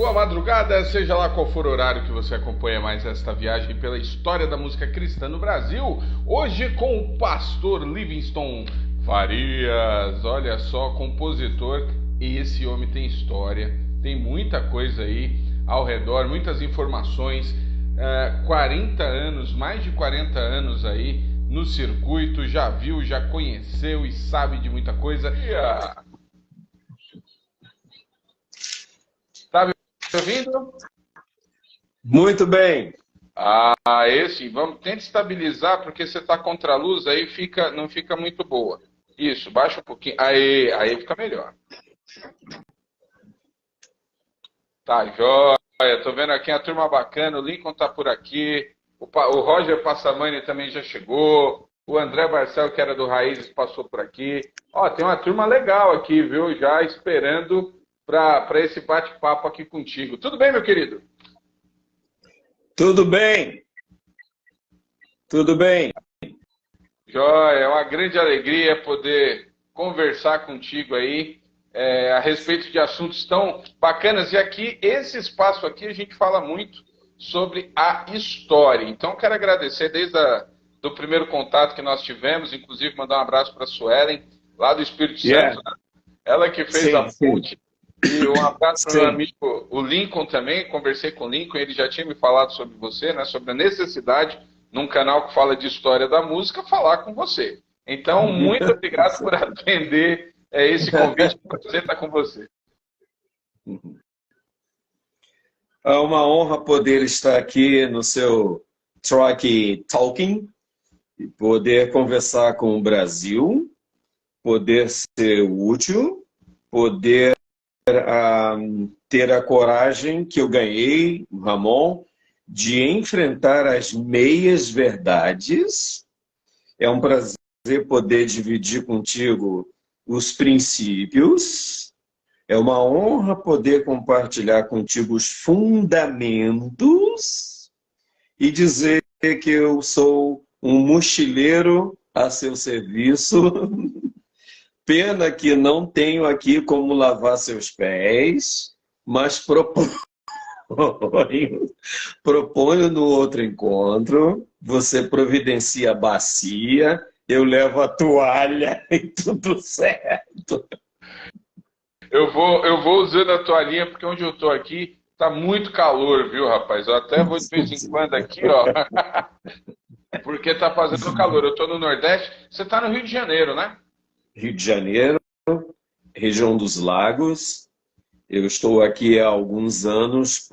Boa madrugada, seja lá qual for o horário que você acompanha mais esta viagem pela história da música cristã no Brasil. Hoje com o pastor Livingston Farias, olha só, compositor. E esse homem tem história, tem muita coisa aí ao redor, muitas informações. 40 anos, mais de 40 anos aí no circuito, já viu, já conheceu e sabe de muita coisa. Tá me ouvindo? Muito bem. Esse, tenta estabilizar, porque você está contra a luz, aí não fica muito boa. Isso, baixa um pouquinho. Aí fica melhor. Tá, joia. Tô vendo aqui a turma bacana, o Lincoln tá por aqui, o Roger Passamani também já chegou, o André Barcel, que era do Raízes, passou por aqui. Ó, tem uma turma legal aqui, viu? Já esperando para esse bate-papo aqui contigo. Tudo bem, meu querido? Tudo bem. Tudo bem. Joia, é uma grande alegria poder conversar contigo aí a respeito de assuntos tão bacanas. E aqui, esse espaço aqui, a gente fala muito sobre a história. Então, quero agradecer desde do primeiro contato que nós tivemos, inclusive mandar um abraço para a Suelen, lá do Espírito Santo, né? Ela que fez a ponte. E um abraço para o meu amigo, o Lincoln também. Conversei com o Lincoln, ele já tinha me falado sobre você, né, sobre a necessidade, num canal que fala de história da música, falar com você. Então, muito obrigado por atender esse convite. Prazer estar com você. É uma honra poder estar aqui no seu Truck Talking, poder conversar com o Brasil, poder ser útil, poder ter a coragem que eu ganhei, Ramon, de enfrentar as meias verdades. É um prazer poder dividir contigo os princípios. É uma honra poder compartilhar contigo os fundamentos e dizer que eu sou um mochileiro a seu serviço. Pena que não tenho aqui como lavar seus pés, mas proponho no outro encontro, você providencia a bacia, eu levo a toalha e tudo certo. Eu vou usando a toalhinha, porque onde eu tô aqui tá muito calor, viu, rapaz? Eu até vou de vez em quando aqui, ó, porque tá fazendo calor. Eu tô no Nordeste, você tá no Rio de Janeiro, né? Rio de Janeiro, região dos Lagos. Eu estou aqui há alguns anos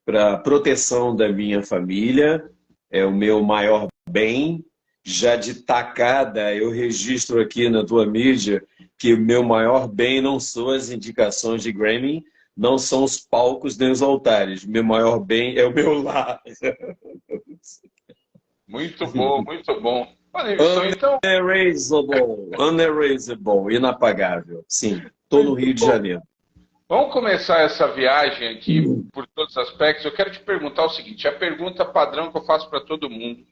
para proteção da minha família, é o meu maior bem. Já de tacada, eu registro aqui na tua mídia que o meu maior bem não são as indicações de Grammy, não são os palcos nem os altares. Meu maior bem é o meu lar. Muito bom, muito bom. Unerasable, inapagável. Sim, estou no Rio de Janeiro. Vamos começar essa viagem aqui por todos os aspectos. Eu quero te perguntar o seguinte, a pergunta padrão que eu faço para todo mundo,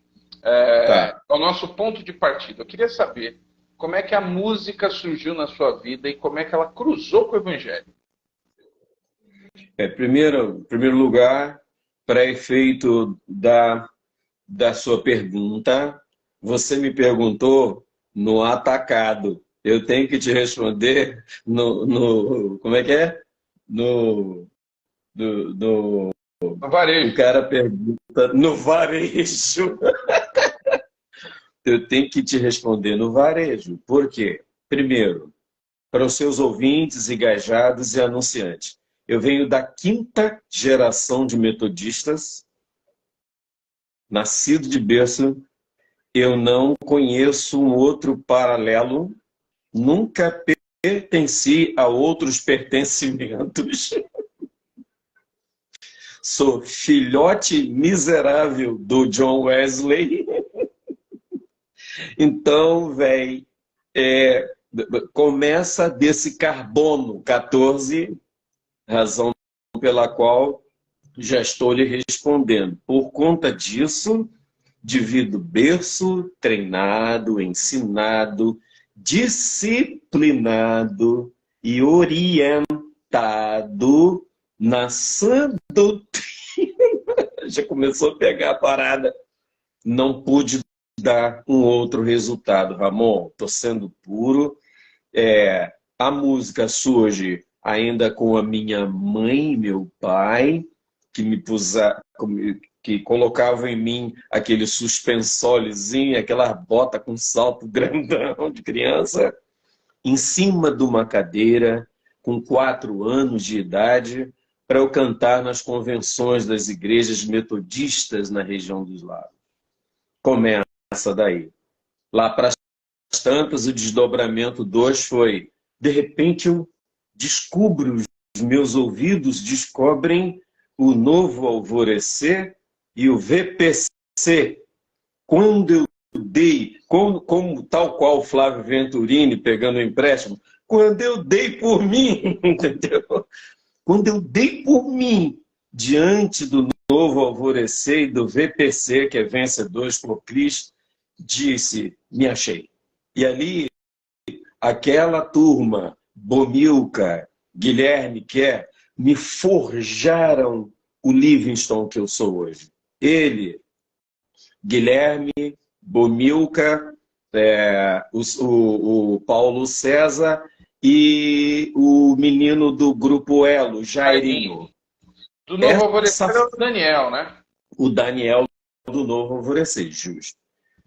é o nosso ponto de partida. Eu queria saber como é que a música surgiu na sua vida e como é que ela cruzou com o Evangelho. Primeiro lugar, para efeito da sua pergunta, você me perguntou no atacado. Eu tenho que te responder como é que é? No varejo. O cara pergunta no varejo. Eu tenho que te responder no varejo. Por quê? Primeiro, para os seus ouvintes, engajados e anunciantes. Eu venho da 5ª geração de metodistas, nascido de berço. Eu não conheço um outro paralelo, nunca pertenci a outros pertencimentos. Sou filhote miserável do John Wesley. Então, velho, começa desse carbono 14, razão pela qual já estou lhe respondendo. Por conta disso, devido berço, treinado, ensinado, disciplinado e orientado na sã doutrina, já começou a pegar a parada, não pude dar um outro resultado, Ramon. Estou sendo puro. A música surge ainda com a minha mãe e meu pai, que que colocavam em mim aquele suspensolezinho, aquela bota com salto grandão de criança, em cima de uma cadeira, com 4 anos de idade, para eu cantar nas convenções das igrejas metodistas na região dos Lagos. Começa daí. Lá para as tantas, o desdobramento 2 foi: de repente eu descubro, os meus ouvidos descobrem o Novo Alvorecer e o VPC. Quando eu dei, como tal qual Flávio Venturini pegando o empréstimo, quando eu dei por mim, entendeu? Quando eu dei por mim diante do Novo Alvorecer e do VPC, que é Vencedores por Cristo, disse: me achei. E ali, aquela turma, Bomilcar, Guilherme Kerr, me forjaram o Livingston que eu sou hoje. Ele, Guilherme, Bomilcar, o Paulo César e o menino do Grupo Elo, Jairinho. Do Novo Alvorecer é o Daniel, né? O Daniel do Novo Alvorecer, justo.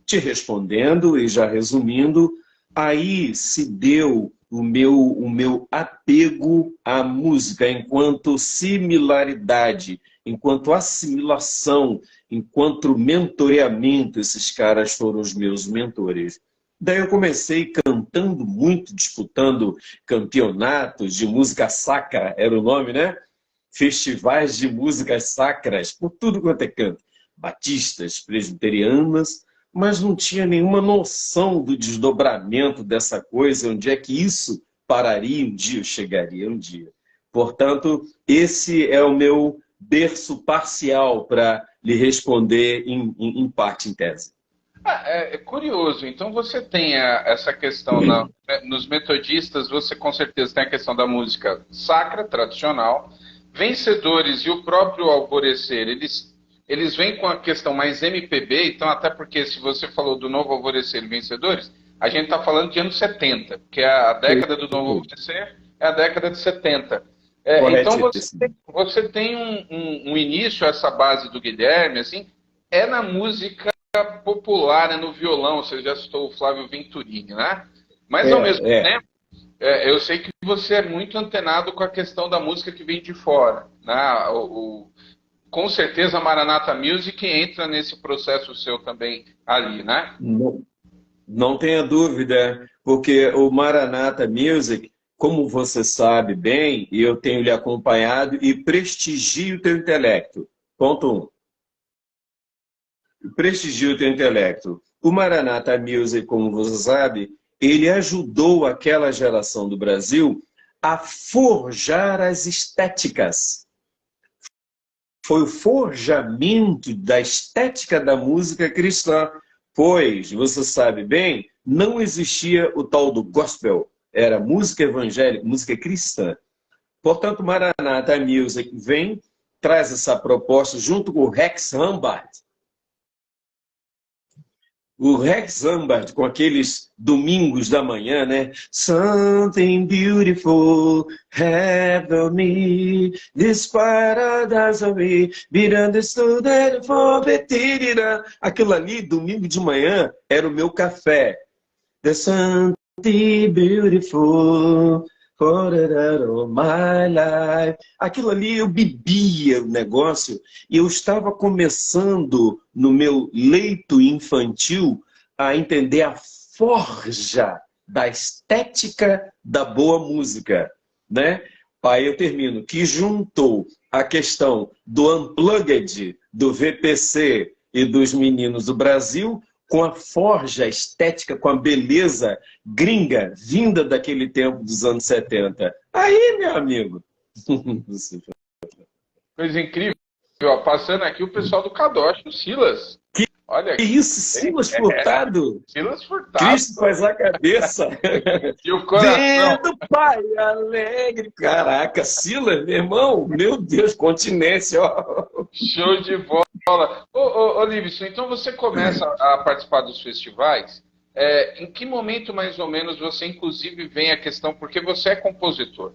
Te respondendo e já resumindo, aí se deu o meu apego à música enquanto similaridade, enquanto assimilação, enquanto mentoreamento. Esses caras foram os meus mentores. Daí eu comecei cantando muito, disputando campeonatos de música sacra, era o nome, né? Festivais de músicas sacras, por tudo quanto é canto. Batistas, presbiterianas, mas não tinha nenhuma noção do desdobramento dessa coisa, onde é que isso pararia um dia, chegaria um dia. Portanto, esse é o meu berço parcial para lhe responder em parte, em tese. É curioso. Então você tem essa questão nos metodistas, você com certeza tem a questão da música sacra, tradicional. Vencedores e o próprio Alvorecer, eles vêm com a questão mais MPB, então até porque se você falou do Novo Alvorecer e Vencedores, a gente está falando de anos 70, que é a década do Novo Alvorecer, é a década de 70. Então você tem um início, essa base do Guilherme, assim, é na música popular, é no violão. Você já citou o Flávio Venturini, né? Mas ao mesmo tempo, eu sei que você é muito antenado com a questão da música que vem de fora, né? Com certeza a Maranatha Music entra nesse processo seu também ali, né? Não tenha dúvida, porque o Maranatha Music, como você sabe bem, e eu tenho lhe acompanhado, e prestigio o teu intelecto. Ponto 1. Prestigio o teu intelecto. O Maranatha Music, como você sabe, ele ajudou aquela geração do Brasil a forjar as estéticas. Foi o forjamento da estética da música cristã. Pois, você sabe bem, não existia o tal do gospel. Era música evangélica, música cristã. Portanto, Maranatha Music vem, traz essa proposta junto com o Rex Humbard. O Rex Humbard, com aqueles domingos da manhã, né? Something beautiful happened me, this paradise of me, be understood and forfeited. Aquilo ali, domingo de manhã, era o meu café. The something beautiful for my life. Aquilo ali eu bebia o negócio e eu estava começando no meu leito infantil a entender a forja da estética da boa música, né? Aí eu termino, que juntou a questão do unplugged, do VPC e dos meninos do Brasil com a forja estética, com a beleza gringa, vinda daquele tempo dos anos 70. Aí, meu amigo. Coisa incrível. Passando aqui o pessoal do Kadosh, o Silas. Olha Que aqui. isso, Silas Furtado? Silas Furtado. Cristo faz a cabeça. E o coração. Vendo Pai alegre. Caraca, Silas, meu irmão, meu Deus, continência, ó. Show de bola. Ô Livson, então você começa a participar dos festivais. Em que momento, mais ou menos, você, inclusive, vem a questão, porque você é compositor.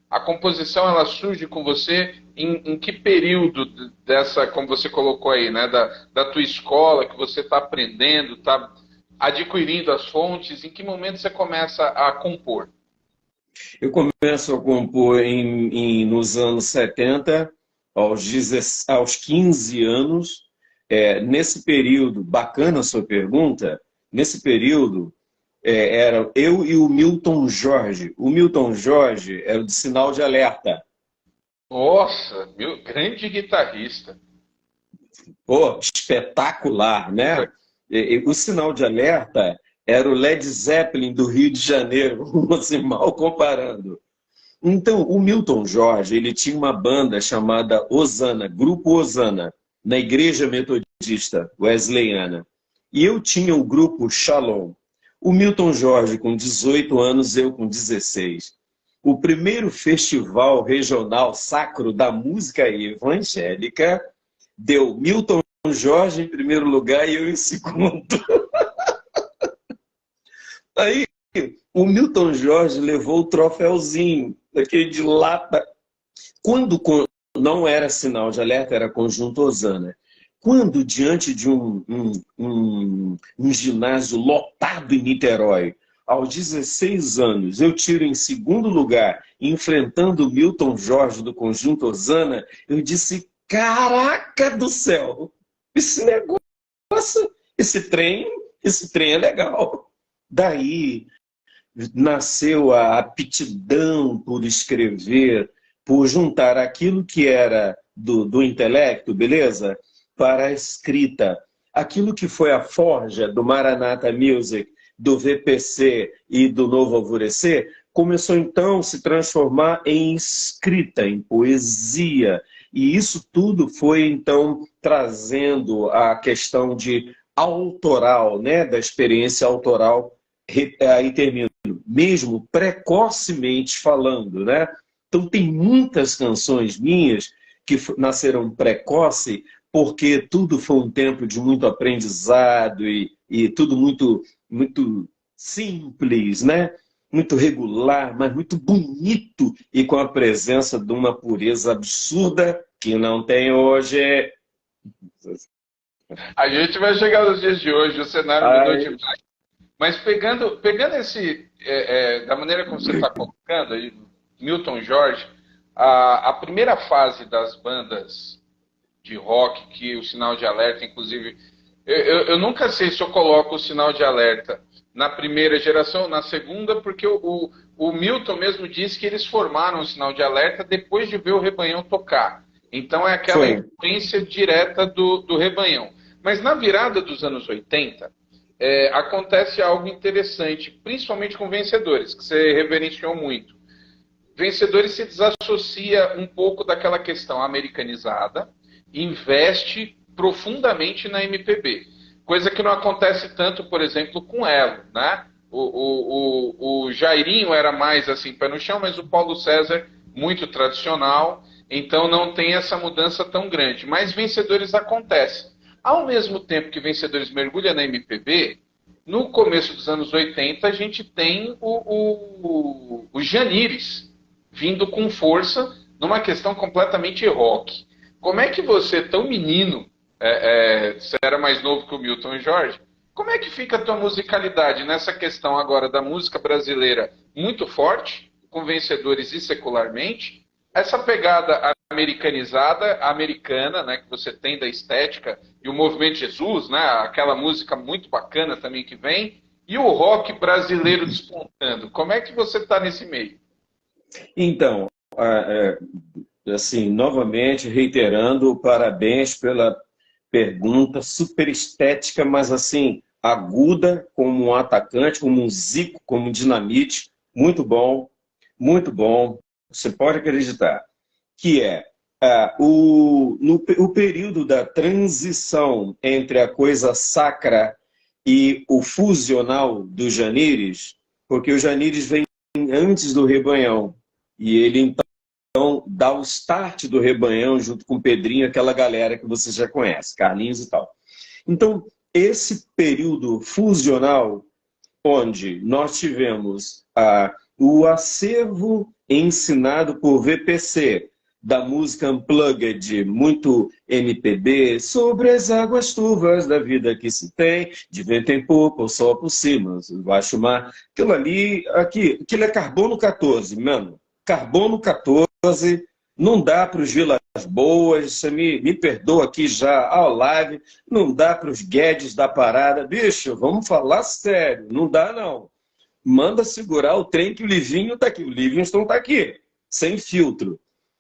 A composição, ela surge com você em que período dessa, como você colocou aí, né, da tua escola, que você está aprendendo, está adquirindo as fontes, em que momento você começa a compor? Eu começo a compor nos anos 70, aos 15 anos. Nesse período, bacana a sua pergunta, nesse período, era eu e o Milton Jorge. O Milton Jorge era de Sinal de Alerta. Nossa, meu grande guitarrista. Pô, espetacular, né? O Sinal de Alerta era o Led Zeppelin do Rio de Janeiro, assim, mal comparando. Então, o Milton Jorge, ele tinha uma banda chamada Osana, Grupo Osana, na Igreja Metodista Wesleyana. E eu tinha o grupo Shalom. O Milton Jorge com 18 anos, eu com 16. O primeiro festival regional sacro da música evangélica deu Milton Jorge em primeiro lugar e eu em segundo. Aí, o Milton Jorge levou o troféuzinho, daquele de lata. Quando não era Sinal de Alerta, era Conjunto Osana. Quando, diante de um ginásio lotado em Niterói, aos 16 anos, eu tiro em segundo lugar, enfrentando o Milton Jorge do Conjunto Osana, eu disse, caraca do céu, esse negócio, esse trem é legal. Daí nasceu a aptidão por escrever, por juntar aquilo que era do intelecto, beleza? Para a escrita. Aquilo que foi a forja do Maranatha Music, do VPC e do Novo Alvorecer, começou então a se transformar em escrita, em poesia. E isso tudo foi então trazendo a questão de autoral, né? Da experiência autoral, aí termino, mesmo precocemente falando, né? Então tem muitas canções minhas que nasceram precoce, porque tudo foi um tempo de muito aprendizado e tudo muito, muito simples, né? Muito regular, mas muito bonito e com a presença de uma pureza absurda que não tem hoje. A gente vai chegar nos dias de hoje, o cenário mudou demais. Mas pegando esse, da maneira como você está colocando, aí, Milton Jorge, a primeira fase das bandas de rock, que o Sinal de Alerta, inclusive, eu nunca sei se eu coloco o Sinal de Alerta na primeira geração, na segunda, porque o Milton mesmo disse que eles formaram o Sinal de Alerta depois de ver o Rebanhão tocar. Então é aquela influência direta do Rebanhão. Mas na virada dos anos 80, acontece algo interessante, principalmente com Vencedores, que você reverenciou muito. Vencedores se desassocia um pouco daquela questão americanizada, investe profundamente na MPB. Coisa que não acontece tanto, por exemplo, com Elo, né? O Jairinho era mais assim, pé no chão, mas o Paulo César, muito tradicional, então não tem essa mudança tão grande. Mas Vencedores acontece. Ao mesmo tempo que Vencedores mergulha na MPB, no começo dos anos 80, a gente tem o Janires vindo com força numa questão completamente rock. Como é que você, tão menino, você era mais novo que o Milton Jorge, como é que fica a tua musicalidade nessa questão agora da música brasileira muito forte, com Vencedores e secularmente, essa pegada americanizada, americana, né, que você tem da estética, e o Movimento Jesus, né, aquela música muito bacana também que vem, e o rock brasileiro despontando. Como é que você está nesse meio? Então, assim, novamente, reiterando, parabéns pela pergunta, super estética, mas assim, aguda, como um atacante, como um Zico, como um dinamite, muito bom, você pode acreditar, que o período da transição entre a coisa sacra e o fusional do Janires, porque o Janires vem antes do Rebanhão, e ele então dá o start do Rebanhão junto com o Pedrinho, aquela galera que você já conhece, Carlinhos e tal. Então, esse período fusional, onde nós tivemos o acervo ensinado por VPC, da música Unplugged, muito MPB, sobre as águas turvas da vida que se tem, de vento em pouco, ou sol por cima, baixo mar. Aquilo ali, aquilo é carbono 14, mano. Carbono 14, não dá para os Vilas Boas, você me perdoa aqui já ao live, não dá para os Guedes da parada. Bicho, vamos falar sério, não dá não. Manda segurar o trem que o Livinho está aqui. O Livingston está aqui, sem filtro.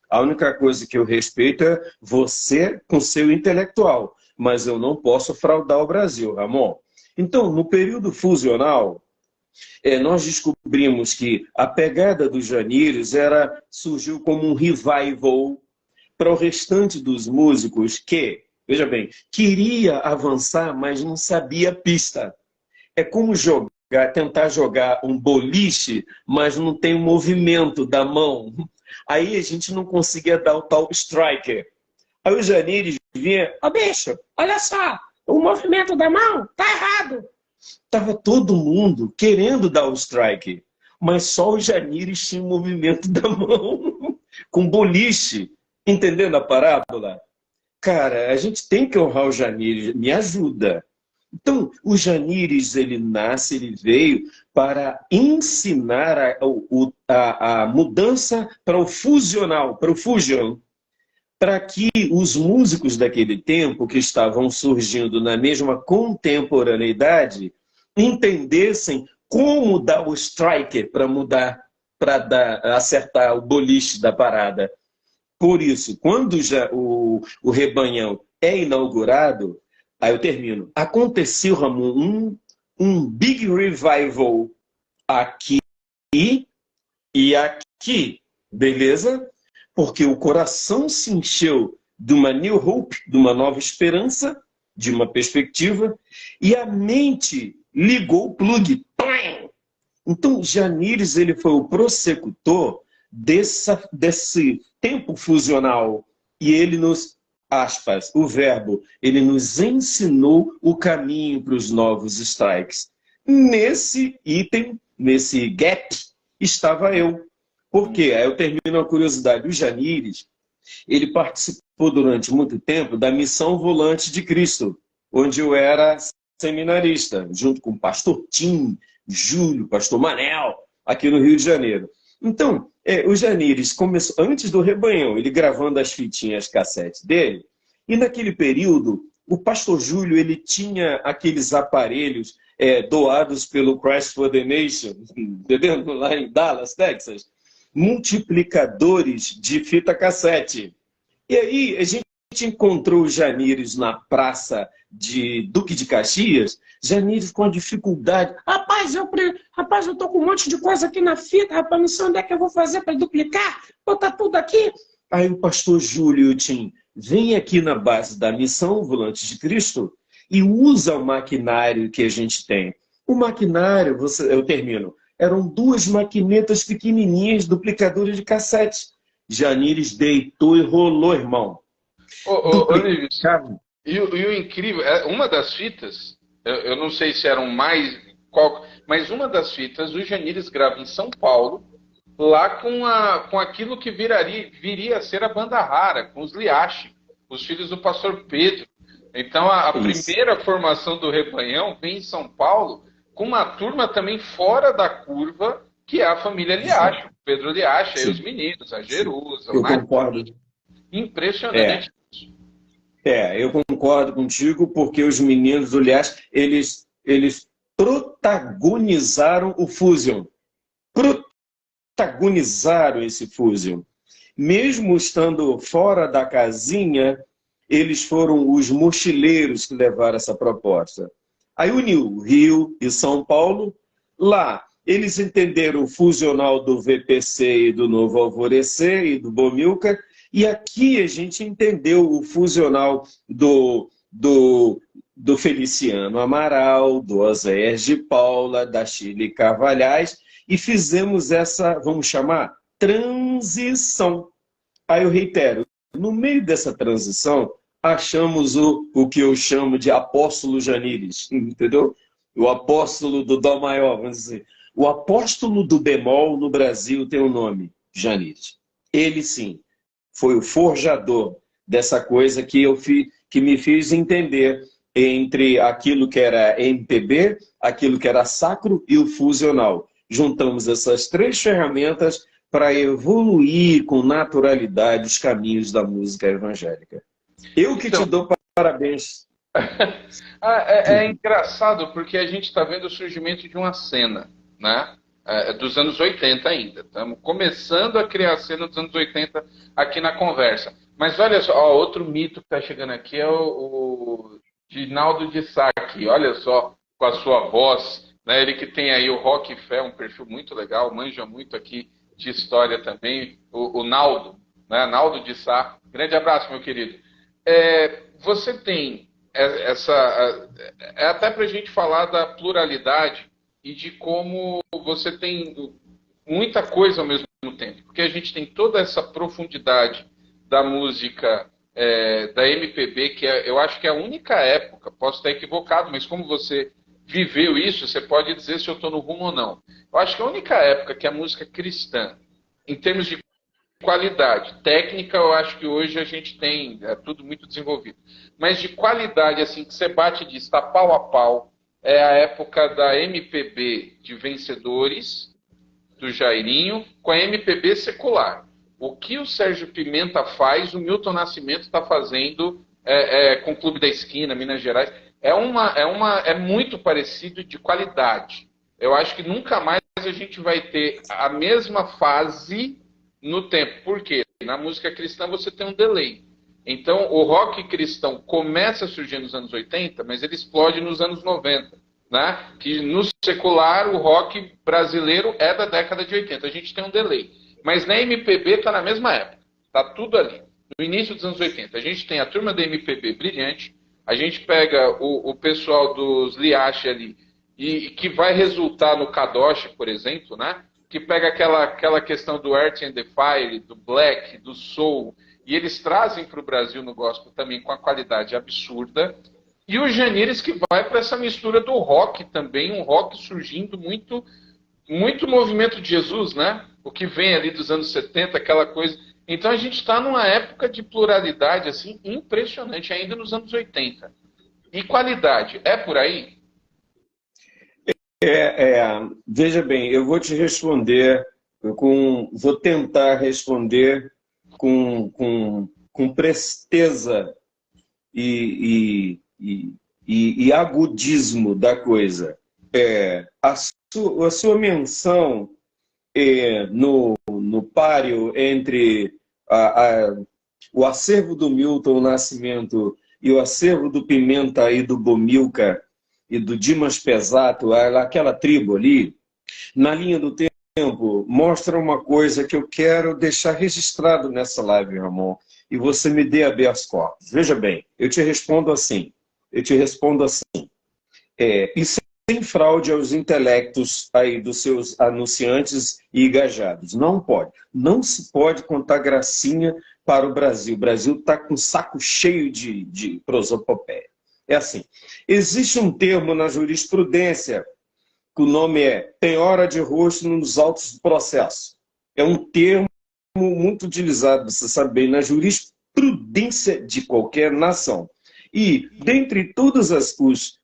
A única coisa que eu respeito é você com seu intelectual, mas eu não posso fraudar o Brasil, Ramon. Então, no período fusional, nós descobrimos que a pegada dos Janires surgiu como um revival para o restante dos músicos que, veja bem, queria avançar, mas não sabia a pista. É como tentar jogar um boliche, mas não tem o movimento da mão. Aí a gente não conseguia dar o tal striker. Aí o Janires vinha, bicho, olha só, o movimento da mão tá errado. Tava todo mundo querendo dar o strike, mas só o Janires tinha o movimento da mão, com boliche. Entendendo a parábola? Cara, a gente tem que honrar o Janires, me ajuda. Então, o Janires, ele veio para ensinar a mudança para o fusional, para o fusion, para que os músicos daquele tempo, que estavam surgindo na mesma contemporaneidade, entendessem como dar o striker para mudar, para acertar o boliche da parada. Por isso, quando o Rebanhão é inaugurado, aí eu termino. Aconteceu, Ramon, um big revival aqui e aqui, beleza? Porque o coração se encheu de uma new hope, de uma nova esperança, de uma perspectiva, e a mente ligou o plug. Então, Janires, ele foi o prossecutor desse tempo fusional, e ele nos aspas, o verbo, ele nos ensinou o caminho para os novos strikes. Nesse item, nesse gap, estava eu. Por quê? Aí eu termino a curiosidade. O Janires, ele participou durante muito tempo da Missão Volante de Cristo, onde eu era seminarista, junto com o pastor Tim, Júlio, pastor Manel, aqui no Rio de Janeiro. Então, o Janires começou, antes do Rebanhão, ele gravando as fitinhas cassete dele, e naquele período, o pastor Júlio, ele tinha aqueles aparelhos doados pelo Christ for the Nation, entendendo? Lá em Dallas, Texas, multiplicadores de fita cassete. E aí, a gente encontrou o Janires na praça de Duque de Caxias, Janires com a dificuldade. Rapaz, eu tô com um monte de coisa aqui na fita, rapaz, não sei onde é que eu vou fazer para duplicar, botar tudo aqui. Aí o pastor Júlio Tim vem aqui na base da Missão Volante de Cristo e usa o maquinário que a gente tem. O maquinário, eu termino, eram 2 maquinetas pequenininhas, duplicadoras de cassete. Janires deitou e rolou, irmão. Níveis, e o incrível, uma das fitas, eu não sei se eram mais, mas uma das fitas, o Janires grava em São Paulo, lá com aquilo que viria a ser a banda rara, com os Liache, os filhos do pastor Pedro. Então a primeira formação do Rebanhão vem em São Paulo, com uma turma também fora da curva, que é a família Liache, Pedro Liache, aí os meninos, a Jerusa, eu concordo. Impressionante. Eu concordo contigo, porque os meninos do Liache, eles protagonizaram o Fusion. Protagonizaram esse Fusion. Mesmo estando fora da casinha, eles foram os mochileiros que levaram essa proposta. Aí uniu Rio e São Paulo. Lá, eles entenderam o fusional do VPC e do Novo Alvorecer e do Bomilca, E aqui a gente entendeu o fusional do Feliciano Amaral, do Oséias de Paula, da Chile Carvalhais, e fizemos essa, vamos chamar, transição. Aí eu reitero, no meio dessa transição, achamos o que eu chamo de apóstolo Janires, entendeu? O apóstolo do dó maior, vamos dizer. O apóstolo do bemol no Brasil tem um nome, Janires. Ele sim, foi o forjador dessa coisa que me fez entender entre aquilo que era MPB, aquilo que era sacro e o fusional. Juntamos essas três ferramentas para evoluir com naturalidade os caminhos da música evangélica. Eu que te dou parabéns. É engraçado porque a gente está vendo o surgimento de uma cena, né? Dos anos 80 ainda. Estamos começando a criar a cena dos anos 80 aqui na conversa. Mas olha só, outro mito que está chegando aqui é o Ginaldo de Sá aqui. Olha só, com a sua voz, né? Ele que tem aí o Rock e Fé, um perfil muito legal, manja muito aqui de história também. O Naldo, né? Naldo de Sá. Grande abraço, meu querido. Você tem até para a gente falar da pluralidade e de como você tem muita coisa ao mesmo tempo. Porque a gente tem toda essa profundidade da música, da MPB, que eu acho que é a única época, posso estar equivocado, mas como você viveu isso, você pode dizer se eu estou no rumo ou não. Eu acho que a única época que a música cristã, em termos de qualidade, técnica, eu acho que hoje a gente tem, tudo muito desenvolvido. Mas de qualidade, assim, que você bate e diz, está pau a pau, é a época da MPB de Vencedores, do Jairinho, com a MPB secular. O que o Sérgio Pimenta faz, o Milton Nascimento está fazendo com o Clube da Esquina, Minas Gerais. É muito parecido de qualidade. Eu acho que nunca mais a gente vai ter a mesma fase no tempo. Por quê? Na música cristã você tem um delay. Então, o rock cristão começa a surgir nos anos 80, mas ele explode nos anos 90. Né? Que no secular, o rock brasileiro é da década de 80. A gente tem um delay. Mas na MPB está na mesma época. Está tudo ali. No início dos anos 80. A gente tem a turma da MPB brilhante. A gente pega o pessoal dos Liache ali, e que vai resultar no Kadosh, por exemplo, né? Que pega aquela questão do Earth and the Fire, do Black, do Soul, e eles trazem para o Brasil no gospel também com a qualidade absurda. E o Janires que vai para essa mistura do rock também, um rock surgindo muito, muito movimento de Jesus, né? O que vem ali dos anos 70, aquela coisa. Então a gente está numa época de pluralidade assim impressionante, ainda nos anos 80. E qualidade, é por aí? Veja bem, eu vou te responder vou tentar responder com presteza e agudismo da coisa. A sua menção no páreo entre o acervo do Milton Nascimento e o acervo do Pimenta e do Bomilcar e do Dimas Pesato, aquela tribo ali, na linha do tempo, mostra uma coisa que eu quero deixar registrado nessa live, Ramon, e você me dê habeas corpus. Veja bem, eu te respondo assim, e sem fraude aos intelectos aí dos seus anunciantes e engajados. Não se pode contar gracinha para o Brasil. O Brasil está com um saco cheio de prosopopeia. É assim, existe um termo na jurisprudência, que o nome é penhora de rosto nos autos do processo. É um termo muito utilizado, você sabe bem, na jurisprudência de qualquer nação. E, dentre todos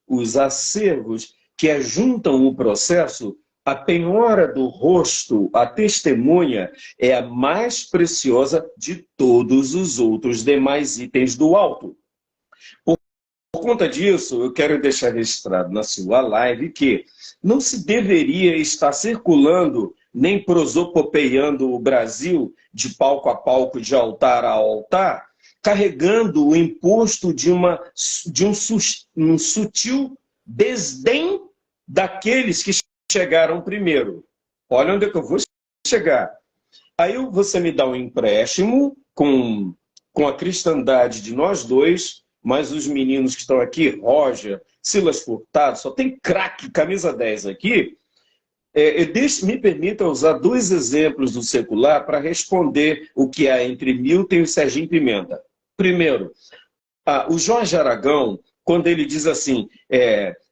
os acervos que ajuntam o processo, a penhora do rosto, a testemunha, é a mais preciosa de todos os outros demais itens do auto. Por conta disso, eu quero deixar registrado na sua live que não se deveria estar circulando nem prosopopeiando o Brasil de palco a palco, de altar a altar, carregando o imposto de um sutil desdém daqueles que chegaram primeiro. Olha onde é que eu vou chegar. Aí você me dá um empréstimo com a cristandade de nós dois, mais os meninos que estão aqui, Roger, Silas Furtado, só tem craque, camisa 10 aqui. Me permita usar dois exemplos do secular para responder o que há entre Milton e o Serginho Pimenta. Primeiro, o Jorge Aragão, quando ele diz assim,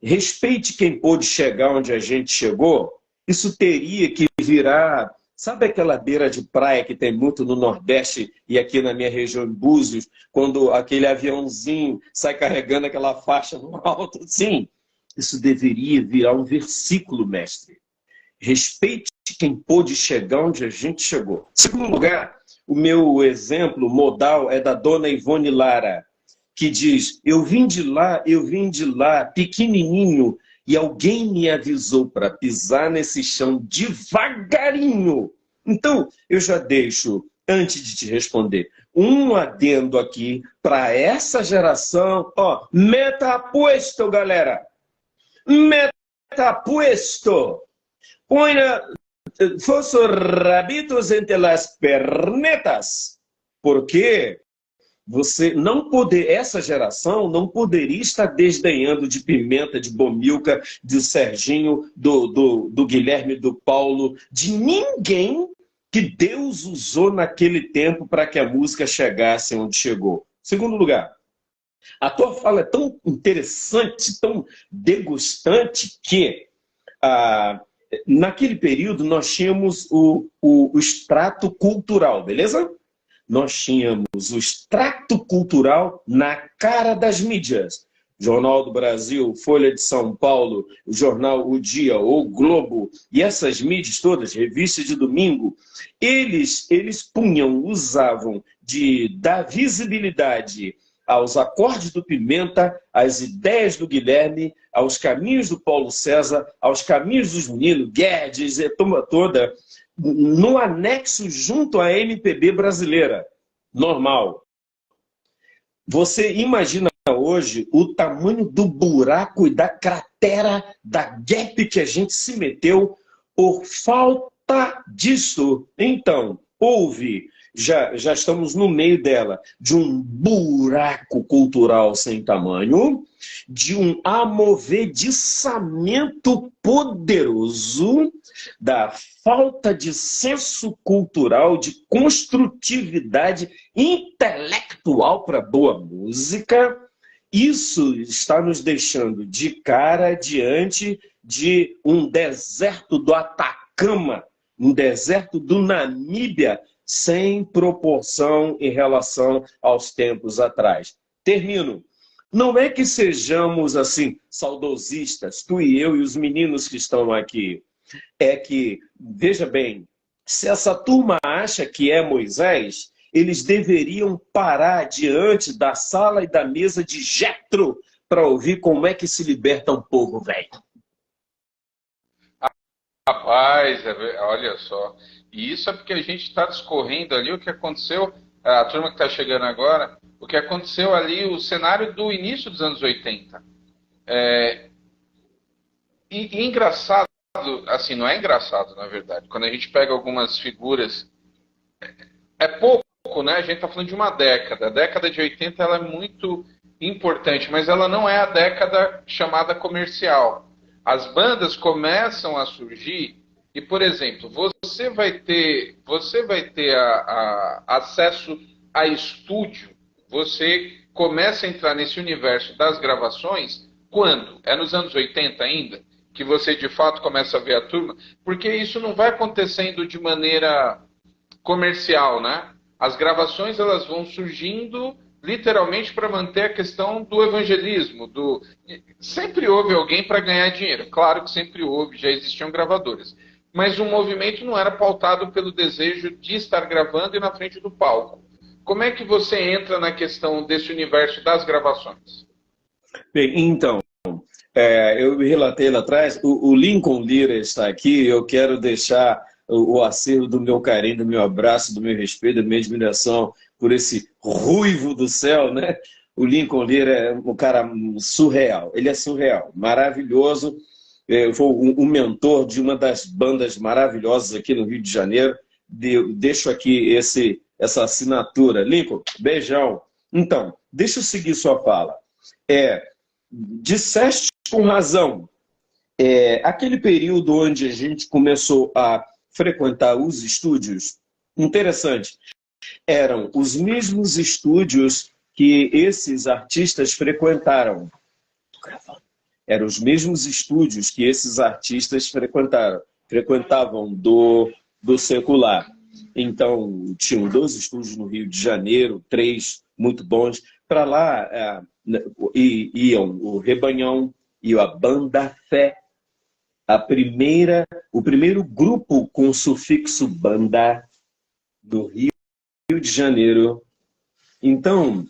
respeite quem pôde chegar onde a gente chegou, isso teria que virar... Sabe aquela beira de praia que tem muito no Nordeste e aqui na minha região em Búzios, quando aquele aviãozinho sai carregando aquela faixa no alto? Sim, isso deveria virar um versículo, mestre. Respeite quem pôde chegar onde a gente chegou. Segundo lugar, o meu exemplo modal é da dona Ivone Lara, que diz, eu vim de lá, pequenininho, e alguém me avisou para pisar nesse chão devagarinho. Então, eu já deixo, antes de te responder, um adendo aqui para essa geração. Ó, meta puesto, galera. Meta puesto. Põe os rabitos entre las pernetas. Porque essa geração não poderia estar desdenhando de Pimenta, de Bomilca, do Serginho, do Guilherme, do Paulo, de ninguém que Deus usou naquele tempo para que a música chegasse onde chegou. Segundo lugar, a tua fala é tão interessante, tão degustante que naquele período nós tínhamos o extrato cultural, beleza? Nós tínhamos o extrato cultural na cara das mídias. Jornal do Brasil, Folha de São Paulo, o jornal O Dia, O Globo, e essas mídias todas, revistas de domingo, eles usavam de dar visibilidade aos acordes do Pimenta, às ideias do Guilherme, aos caminhos do Paulo César, aos caminhos dos meninos, Guedes, a turma toda, no anexo junto à MPB brasileira. Normal. Você imagina hoje o tamanho do buraco e da cratera, da gap que a gente se meteu por falta disso. Então, já estamos no meio dela, de um buraco cultural sem tamanho, de um amovediçamento poderoso, da falta de senso cultural, de construtividade intelectual para boa música. Isso está nos deixando de cara diante de um deserto do Atacama, um deserto do Namíbia, sem proporção em relação aos tempos atrás. Termino. Não é que sejamos assim saudosistas, tu e eu e os meninos que estão aqui. É que, veja bem, se essa turma acha que é Moisés, eles deveriam parar diante da sala e da mesa de Jetro para ouvir como é que se liberta um povo, velho. Rapaz, olha só. E isso é porque a gente está discorrendo ali o que aconteceu, a turma que está chegando agora, o que aconteceu ali, o cenário do início dos anos 80. E engraçado, assim, não é engraçado, na verdade, quando a gente pega algumas figuras, é pouco, né? A gente está falando de uma década. A década de 80 ela é muito importante, mas ela não é a década chamada comercial. As bandas começam a surgir e, por exemplo, você vai ter acesso a estúdio. Você começa a entrar nesse universo das gravações quando? É nos anos 80 ainda? Que você de fato começa a ver a turma? Porque isso não vai acontecendo de maneira comercial, né? As gravações elas vão surgindo literalmente para manter a questão do evangelismo. Sempre houve alguém para ganhar dinheiro. Claro que sempre houve, já existiam gravadoras. Mas o movimento não era pautado pelo desejo de estar gravando e na frente do palco. Como é que você entra na questão desse universo das gravações? Bem, então, eu relatei lá atrás, o Lincoln Lira está aqui, eu quero deixar o acervo do meu carinho, do meu abraço, do meu respeito, da minha admiração por esse ruivo do céu, né? O Lincoln Lira é um cara surreal, ele é surreal, maravilhoso, foi o mentor de uma das bandas maravilhosas aqui no Rio de Janeiro, deixo aqui essa assinatura. Lincoln, beijão. Então, deixa eu seguir sua fala. Disseste com razão. Aquele período onde a gente começou a frequentar os estúdios, interessante, eram os mesmos estúdios que esses artistas frequentaram. Eram os mesmos estúdios que esses artistas frequentavam do secular. Então, tinham 2 estúdios no Rio de Janeiro, 3 muito bons. Para lá iam o Rebanhão e a Banda Fé. O primeiro grupo com o sufixo banda do Rio de Janeiro. Então,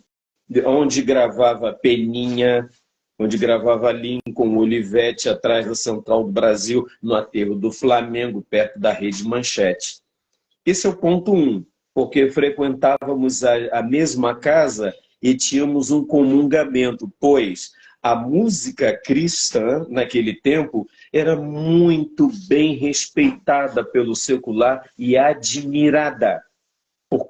onde gravava Peninha, onde gravava Lincoln, Olivetti, atrás da Central do Brasil, no aterro do Flamengo, perto da Rede Manchete. Esse é o ponto 1, porque frequentávamos a mesma casa e tínhamos um comungamento, pois a música cristã, naquele tempo, era muito bem respeitada pelo secular e admirada por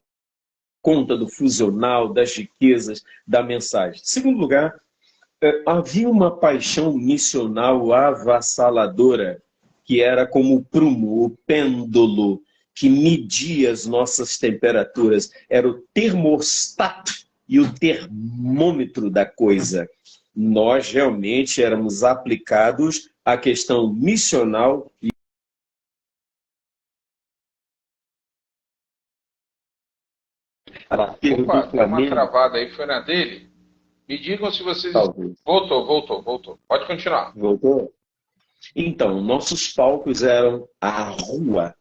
conta do fusional, das riquezas, da mensagem. Em segundo lugar, havia uma paixão missional avassaladora, que era como o prumo, o pêndulo, que media as nossas temperaturas. Era o termostato e o termômetro da coisa. Nós realmente éramos aplicados à questão missional e Opa, deu uma travada aí, foi na dele? Me digam se vocês... Talvez. Voltou. Pode continuar. Voltou? Então, nossos palcos eram a rua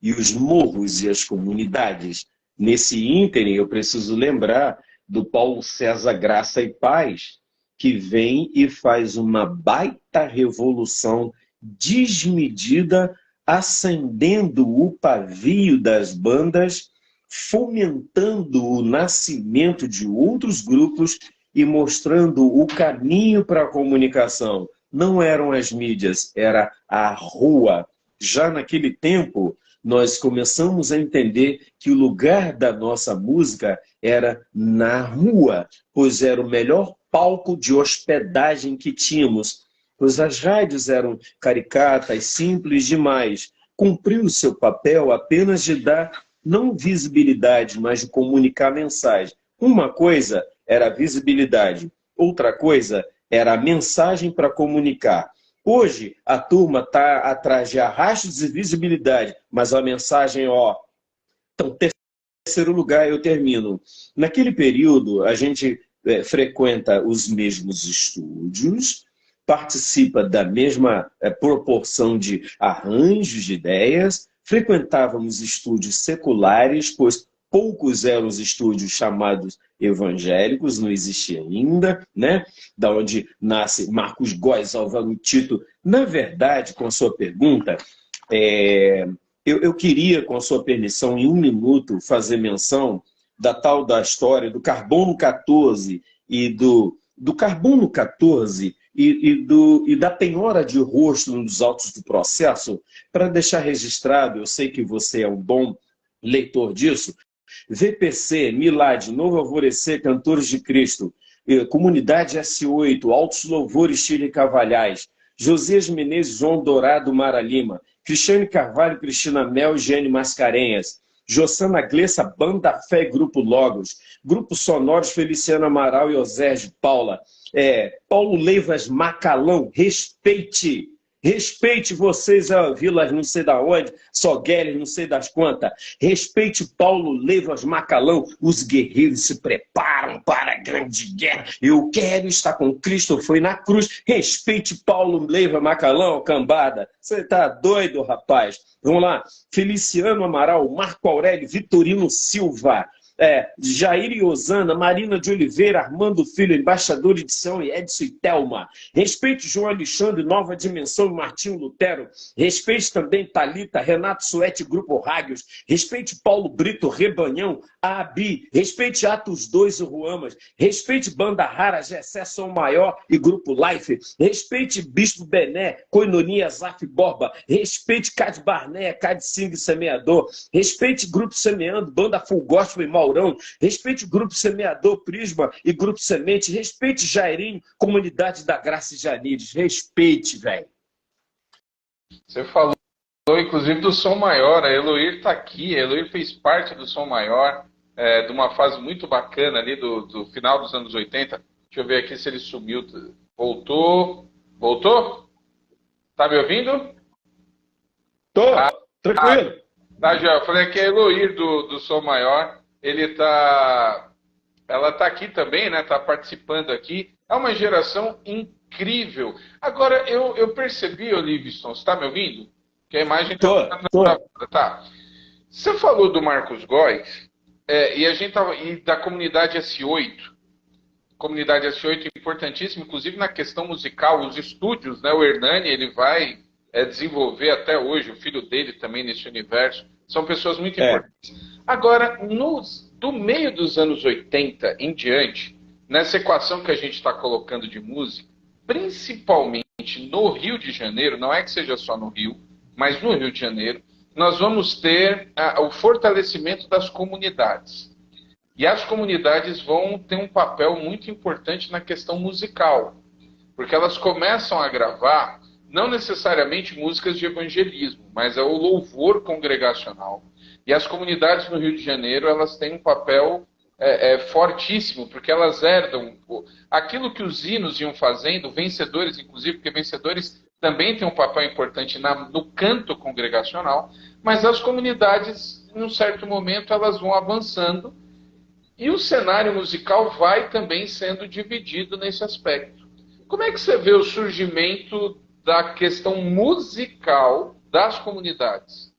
e os morros e as comunidades. Nesse ínterim, eu preciso lembrar do Paulo César Graça e Paz, que vem e faz uma baita revolução desmedida, acendendo o pavio das bandas, fomentando o nascimento de outros grupos e mostrando o caminho para a comunicação. Não eram as mídias, era a rua. Já naquele tempo, nós começamos a entender que o lugar da nossa música era na rua, pois era o melhor palco de hospedagem que tínhamos, pois as rádios eram caricatas, simples demais. Cumpriu o seu papel apenas de dar, não visibilidade, mas de comunicar mensagem. Uma coisa era a visibilidade, outra coisa era a mensagem para comunicar. Hoje, a turma está atrás de arrastos e visibilidade, mas a mensagem, Então, terceiro lugar, eu termino. Naquele período, a gente frequenta os mesmos estúdios, participa da mesma proporção de arranjos de ideias, frequentávamos estúdios seculares, pois poucos eram os estúdios chamados evangélicos, não existia ainda, né? Da onde nasce Marcos Góes, Álvaro Tito. Na verdade, com a sua pergunta, eu queria, com a sua permissão, em 1 minuto, fazer menção da tal da história do carbono 14 e do carbono 14 e da penhora de rosto nos autos do processo, para deixar registrado, eu sei que você é um bom leitor disso, VPC, Milad, Novo Alvorecer, Cantores de Cristo, Comunidade S8, Altos Louvores, Chile Cavalhais, Josias Menezes, João Dourado, Mara Lima, Cristiane Carvalho, Cristina Mel, Gene Mascarenhas, Jossana Glessa, Banda Fé, Grupo Logos, Grupo Sonoros, Feliciano Amaral e Osérgio Paula, Paulo Leivas Macalão, respeite vocês, Vilas não sei da onde, Sogueles não sei das quantas, respeite Paulo Leivas Macalão, os guerreiros se preparam para a grande guerra, eu quero estar com Cristo, foi na cruz, respeite Paulo Leivas Macalão, cambada, você tá doido, rapaz? Vamos lá, Feliciano Amaral, Marco Aurélio, Vitorino Silva, Jair e Osana, Marina de Oliveira, Armando Filho, Embaixador de Edição e Edson e Thelma. Respeite João Alexandre, Nova Dimensão e Martinho Lutero. Respeite também Thalita, Renato Suete, Grupo Rágios. Respeite Paulo Brito, Rebanhão, Abi. Respeite Atos 2 e Ruamas. Respeite Banda Rara, Gessé Som Maior e Grupo Life. Respeite Bispo Bené, Coinonia, Zaf Borba. Respeite Cade Barné, Cade Sing Semeador. Respeite Grupo Semeando, Banda Full Gospel e Maurão. Respeite o Grupo Semeador, Prisma e Grupo Semente. Respeite Jairinho, Comunidade da Graça e Janides. Respeite, velho. Você falou, inclusive, do Som Maior. A Eloir está aqui. A Eloir fez parte do Som Maior, de uma fase muito bacana ali do final dos anos 80. Deixa eu ver aqui se ele sumiu. Voltou? Voltou? Tá me ouvindo? Tô, tranquilo. Tá, já. Eu falei que a Eloir do Som Maior, ela tá aqui também, né? Tá participando aqui. É uma geração incrível. Agora, eu percebi, Oliviston, você tá me ouvindo? Que a imagem tá. Você falou do Marcos Góes, e a gente e da comunidade S8. Comunidade S8 é importantíssima, inclusive na questão musical, os estúdios, né? O Hernani, ele vai desenvolver até hoje, o filho dele também nesse universo. São pessoas muito importantes. Agora, do meio dos anos 80 em diante, nessa equação que a gente está colocando de música, principalmente no Rio de Janeiro, não é que seja só no Rio, mas no Rio de Janeiro, nós vamos ter o fortalecimento das comunidades. E as comunidades vão ter um papel muito importante na questão musical, porque elas começam a gravar, não necessariamente músicas de evangelismo, mas é o louvor congregacional. E as comunidades no Rio de Janeiro, elas têm um papel fortíssimo, porque elas herdam aquilo que os hinos iam fazendo, vencedores inclusive, porque vencedores também têm um papel importante no canto congregacional, mas as comunidades, em um certo momento, elas vão avançando, e o cenário musical vai também sendo dividido nesse aspecto. Como é que você vê o surgimento da questão musical das comunidades?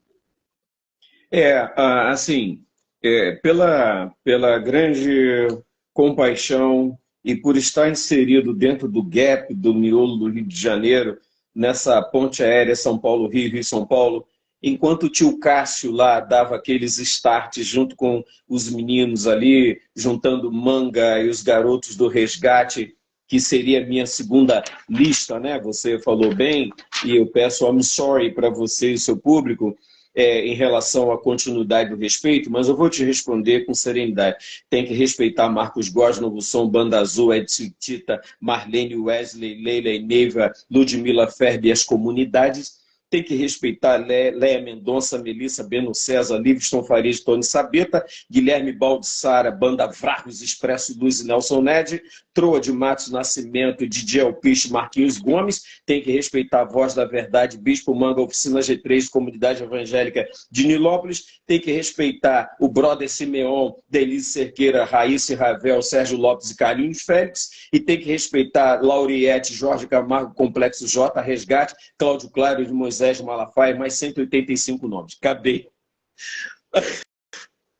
Pela grande compaixão e por estar inserido dentro do gap do miolo do Rio de Janeiro, nessa ponte aérea São Paulo-Rio, Rio-São Paulo, enquanto o tio Cássio lá dava aqueles starts junto com os meninos ali, juntando Manga e os garotos do Resgate, que seria a minha segunda lista, né? Você falou bem, e eu peço I'm sorry para você e seu público, em relação à continuidade do respeito, mas eu vou te responder com serenidade. Tem que respeitar Marcos Góes, Novo Som, Banda Azul, Edson Tita, Marlene, Wesley, Leila e Neiva, Ludmila Ferbi e as comunidades. Tem que respeitar Léa Mendonça, Melissa, Beno César, Livingston Farias, Tony Sabeta, Guilherme Baldissara, Banda Vrarros, Expresso Luz e Nelson Ned, Troa de Matos Nascimento, Didi Alpiste, Marquinhos Gomes. Tem que respeitar a Voz da Verdade, Bispo Manga, Oficina G3, Comunidade Evangélica de Nilópolis. Tem que respeitar o Brother Simeon, Denise Cerqueira, Raíssa Ravel, Sérgio Lopes e Carlinhos Félix. E tem que respeitar Lauriette, Jorge Camargo, Complexo J, Resgate, Cláudio Claro de Moisés Malafaia, mais 185 nomes. Acabei.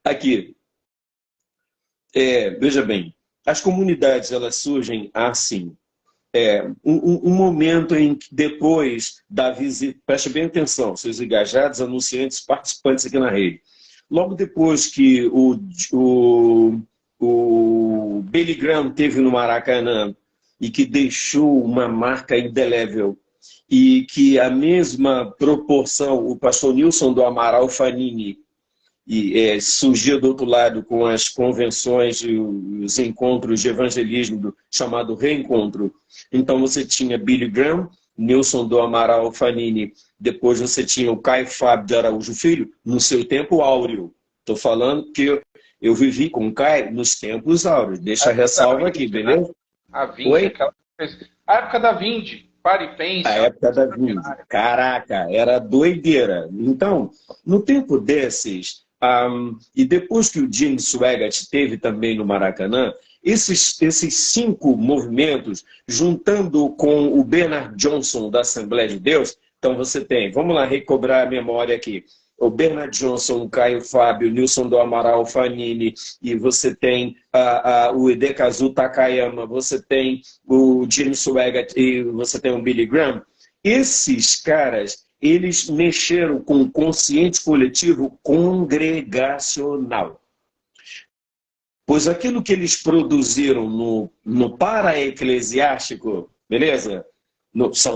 Aqui. Veja bem, as comunidades, elas surgem assim. Um momento em que depois da visita, preste bem atenção, seus engajados, anunciantes, participantes aqui na rede. Logo depois que o Billy Graham teve no Maracanã e que deixou uma marca indelével, e que a mesma proporção, o pastor Nilson do Amaral Fanini surgia do outro lado com as convenções e os encontros de evangelismo chamado Reencontro. Então você tinha Billy Graham, Nilson do Amaral Fanini, depois você tinha o Caio Fábio de Araújo Filho, no seu tempo áureo. Estou falando que eu vivi com o Caio nos tempos áureos. Deixa a ressalva aqui, beleza? A Vinde, a época da Vinde. A época da Vinde. Caraca, era doideira. Então, no tempo desses, e depois que o Jim Swaggart teve também no Maracanã, esses 5 movimentos, juntando com o Bernard Johnson da Assembleia de Deus, então você tem, vamos lá recobrar a memória aqui, o Bernard Johnson, o Caio Fábio, o Nilson do Amaral, o Fanini, e você tem o Hidekazu Takayama, você tem o James Swaggart e você tem o Billy Graham. Esses caras, eles mexeram com o consciente coletivo congregacional. Pois aquilo que eles produziram no para-eclesiástico, beleza?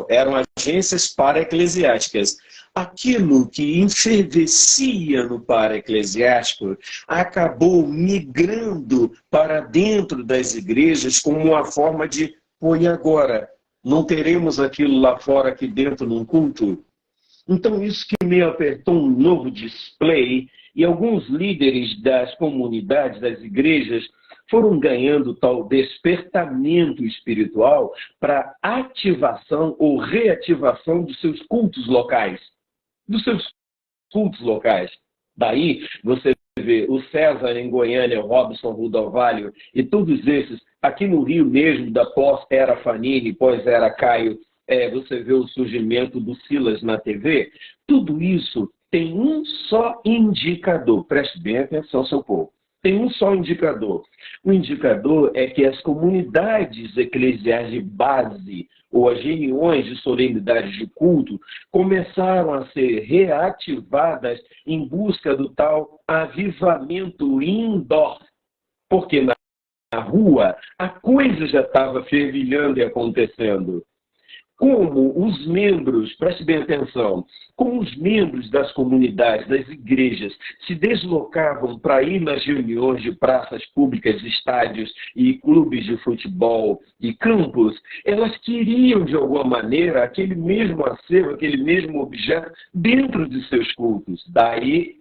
Eram agências para-eclesiásticas. Aquilo que enfervescia no para-eclesiástico acabou migrando para dentro das igrejas como uma forma de, pô, e agora? Não teremos aquilo lá fora, aqui dentro, num culto? Então, isso que me apertou um novo display, e alguns líderes das comunidades, das igrejas, foram ganhando tal despertamento espiritual para ativação ou reativação dos seus cultos locais. Daí, você vê o César em Goiânia, o Robson Rudovalho e todos esses, aqui no Rio mesmo, da pós-era Fanini, pós-era Caio, você vê o surgimento do Silas na TV. Tudo isso tem um só indicador. Preste bem atenção, seu povo. Tem um só indicador. O indicador é que as comunidades eclesiais de base, ou as reuniões de solenidade de culto, começaram a ser reativadas em busca do tal avivamento indoor. Porque na rua a coisa já estava fervilhando e acontecendo. Como os membros, preste bem atenção, como os membros das comunidades, das igrejas, se deslocavam para ir nas reuniões de praças públicas, estádios e clubes de futebol e campos, elas queriam, de alguma maneira, aquele mesmo acervo, aquele mesmo objeto dentro de seus cultos. Daí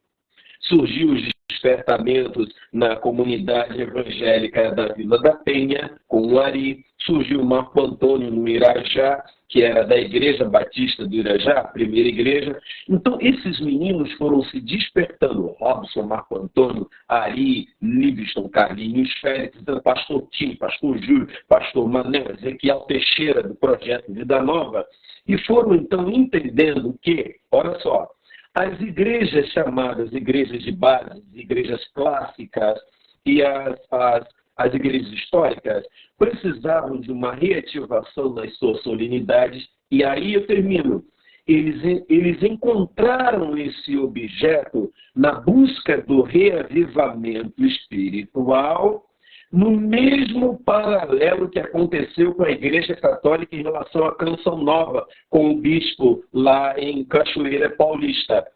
surgiu os despertamentos na comunidade evangélica da Vila da Penha, com o Ari, surgiu o Marco Antônio no Irajá, que era da Igreja Batista do Irajá, a primeira igreja. Então, esses meninos foram se despertando. Robson, Marco Antônio, Ari, Livingston, Carlinhos Félix, pastor Tim, pastor Júlio, pastor Manel, Ezequiel Teixeira, do Projeto Vida Nova, e foram, então, entendendo que, olha só, as igrejas chamadas igrejas de base, igrejas clássicas e as igrejas históricas precisavam de uma reativação nas suas solenidades. E aí eu termino. Eles encontraram esse objeto na busca do reavivamento espiritual, no mesmo paralelo que aconteceu com a Igreja Católica em relação à Canção Nova, com o bispo lá em Cachoeira Paulista.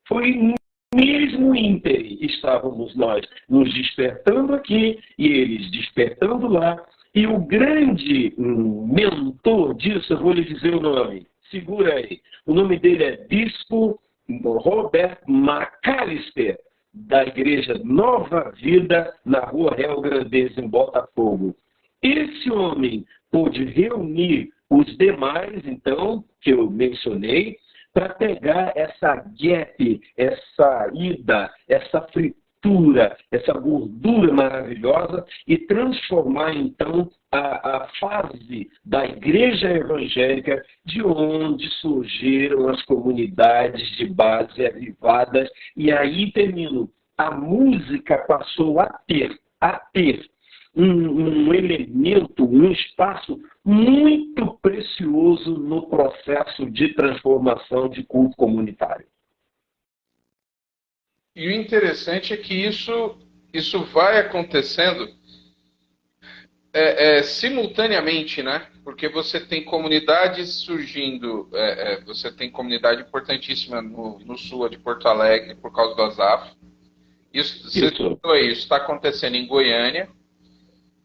Foi no mesmo íntere, estávamos nós nos despertando aqui e eles despertando lá. E o grande mentor disso, eu vou lhe dizer o nome, segura aí. O nome dele é Bispo Robert McAllister, da Igreja Nova Vida, na Rua Real Grandeza, em Botafogo. Esse homem pôde reunir os demais, então, que eu mencionei, para pegar essa gap, essa ida, essa fritura, essa gordura maravilhosa e transformar, então, a fase da igreja evangélica de onde surgiram as comunidades de base avivadas. E aí, termino, a música passou a ter um elemento, um espaço muito precioso no processo de transformação de culto comunitário. E o interessante é que isso vai acontecendo simultaneamente, né? Porque você tem comunidades surgindo, você tem comunidade importantíssima no sul de Porto Alegre, por causa do Azaf. Isso está acontecendo em Goiânia.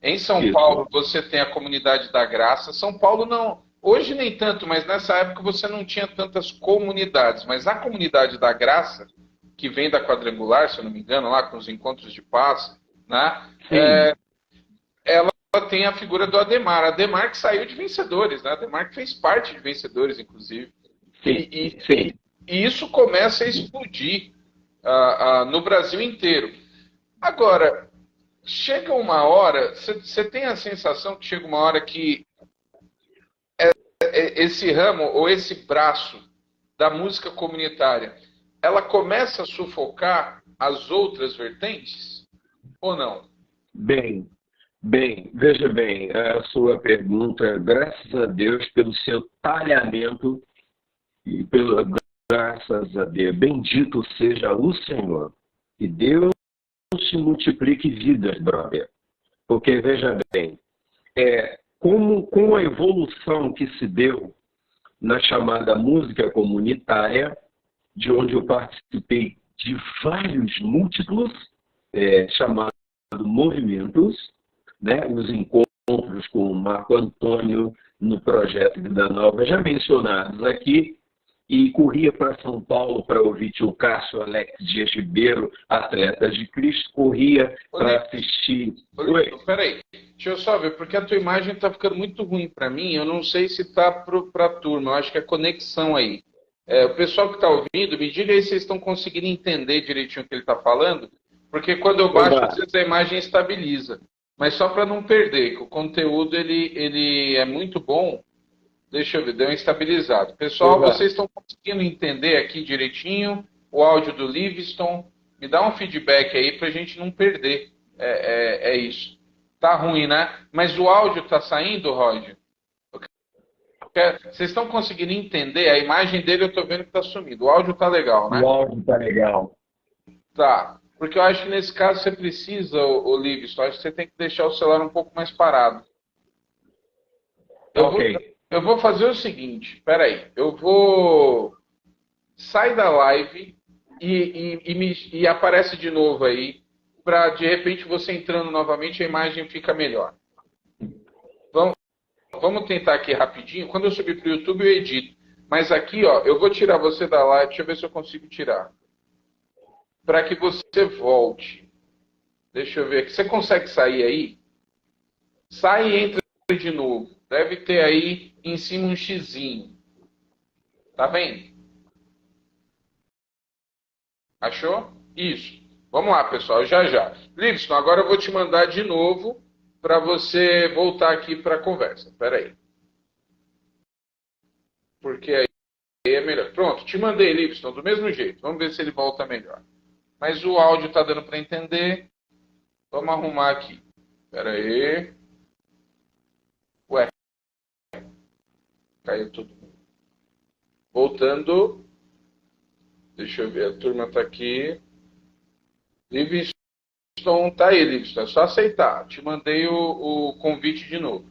Em São Paulo, você tem a Comunidade da Graça. São Paulo não, hoje nem tanto, mas nessa época você não tinha tantas comunidades. Mas a Comunidade da Graça, que vem da Quadrangular, se eu não me engano, lá com os encontros de paz, né? Ela tem a figura do Ademar. Ademar que saiu de Vencedores, né? Ademar que fez parte de Vencedores, inclusive. E isso começa a explodir no Brasil inteiro. Agora, chega uma hora, você tem a sensação que chega uma hora que esse ramo ou esse braço da música comunitária ela começa a sufocar as outras vertentes? Ou não? Bem, veja bem, a sua pergunta, graças a Deus pelo seu talhamento e graças a Deus, bendito seja o Senhor. Que Deus te multiplique vidas, brother. Porque, veja bem, com a evolução que se deu na chamada música comunitária, de onde eu participei de vários múltiplos chamados movimentos, né? Os encontros com o Marco Antônio no projeto Vida Nova, já mencionados aqui, e corria para São Paulo para ouvir tio Cássio, Alex Dias Ribeiro, Atletas de Cristo, corria para assistir... Peraí, deixa eu só ver, porque a tua imagem está ficando muito ruim para mim, eu não sei se está para a turma, eu acho que é conexão aí. O pessoal que está ouvindo, me diga aí se vocês estão conseguindo entender direitinho o que ele está falando, porque quando eu baixo, às vezes a imagem estabiliza. Mas só para não perder, que o conteúdo ele é muito bom. Deixa eu ver, deu um estabilizado. Pessoal, vocês estão conseguindo entender aqui direitinho o áudio do Livingston? Me dá um feedback aí para a gente não perder. É isso. Tá ruim, né? Mas o áudio está saindo, Roger? Vocês estão conseguindo entender? A imagem dele eu estou vendo que está sumindo. O áudio está legal, né? O áudio está legal. Tá. Porque eu acho que nesse caso você precisa, o Livingston, acho que você tem que deixar o celular um pouco mais parado. Eu vou fazer o seguinte, peraí, eu vou sair da live e aparece de novo aí, para de repente você entrando novamente a imagem fica melhor. Vamos tentar aqui rapidinho, quando eu subir para o YouTube eu edito, mas aqui ó, eu vou tirar você da live, deixa eu ver se eu consigo tirar, para que você volte. Deixa eu ver aqui, você consegue sair aí? Sai e entra de novo. Deve ter aí em cima um xizinho. Tá vendo? Achou? Isso. Vamos lá, pessoal, já. Livingston, agora eu vou te mandar de novo para você voltar aqui para a conversa. Espera aí. Porque aí é melhor. Pronto, te mandei, Livingston, do mesmo jeito. Vamos ver se ele volta melhor. Mas o áudio está dando para entender. Vamos arrumar aqui. Espera aí. Ué. Caiu tudo. Voltando. Deixa eu ver, a turma está aqui. Livingston, tá aí, Livingston. É só aceitar. Te mandei o convite de novo.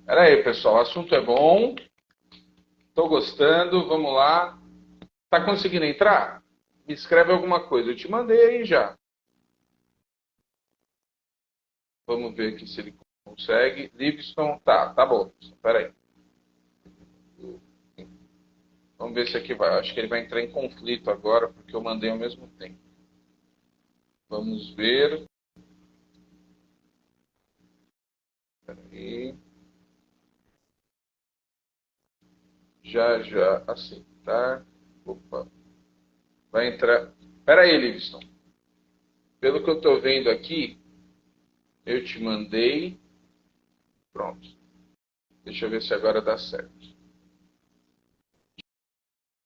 Pera aí, pessoal. O assunto é bom. Estou gostando. Vamos lá. Tá conseguindo entrar? Me escreve alguma coisa. Eu te mandei aí já. Vamos ver aqui se ele consegue. Livingston, tá bom. Pera aí. Vamos ver se aqui vai. Acho que ele vai entrar em conflito agora, porque eu mandei ao mesmo tempo. Vamos ver. Espera aí. Já aceitar. Opa. Vai entrar. Espera aí, Livingston. Pelo que eu estou vendo aqui, eu te mandei. Pronto. Deixa eu ver se agora dá certo.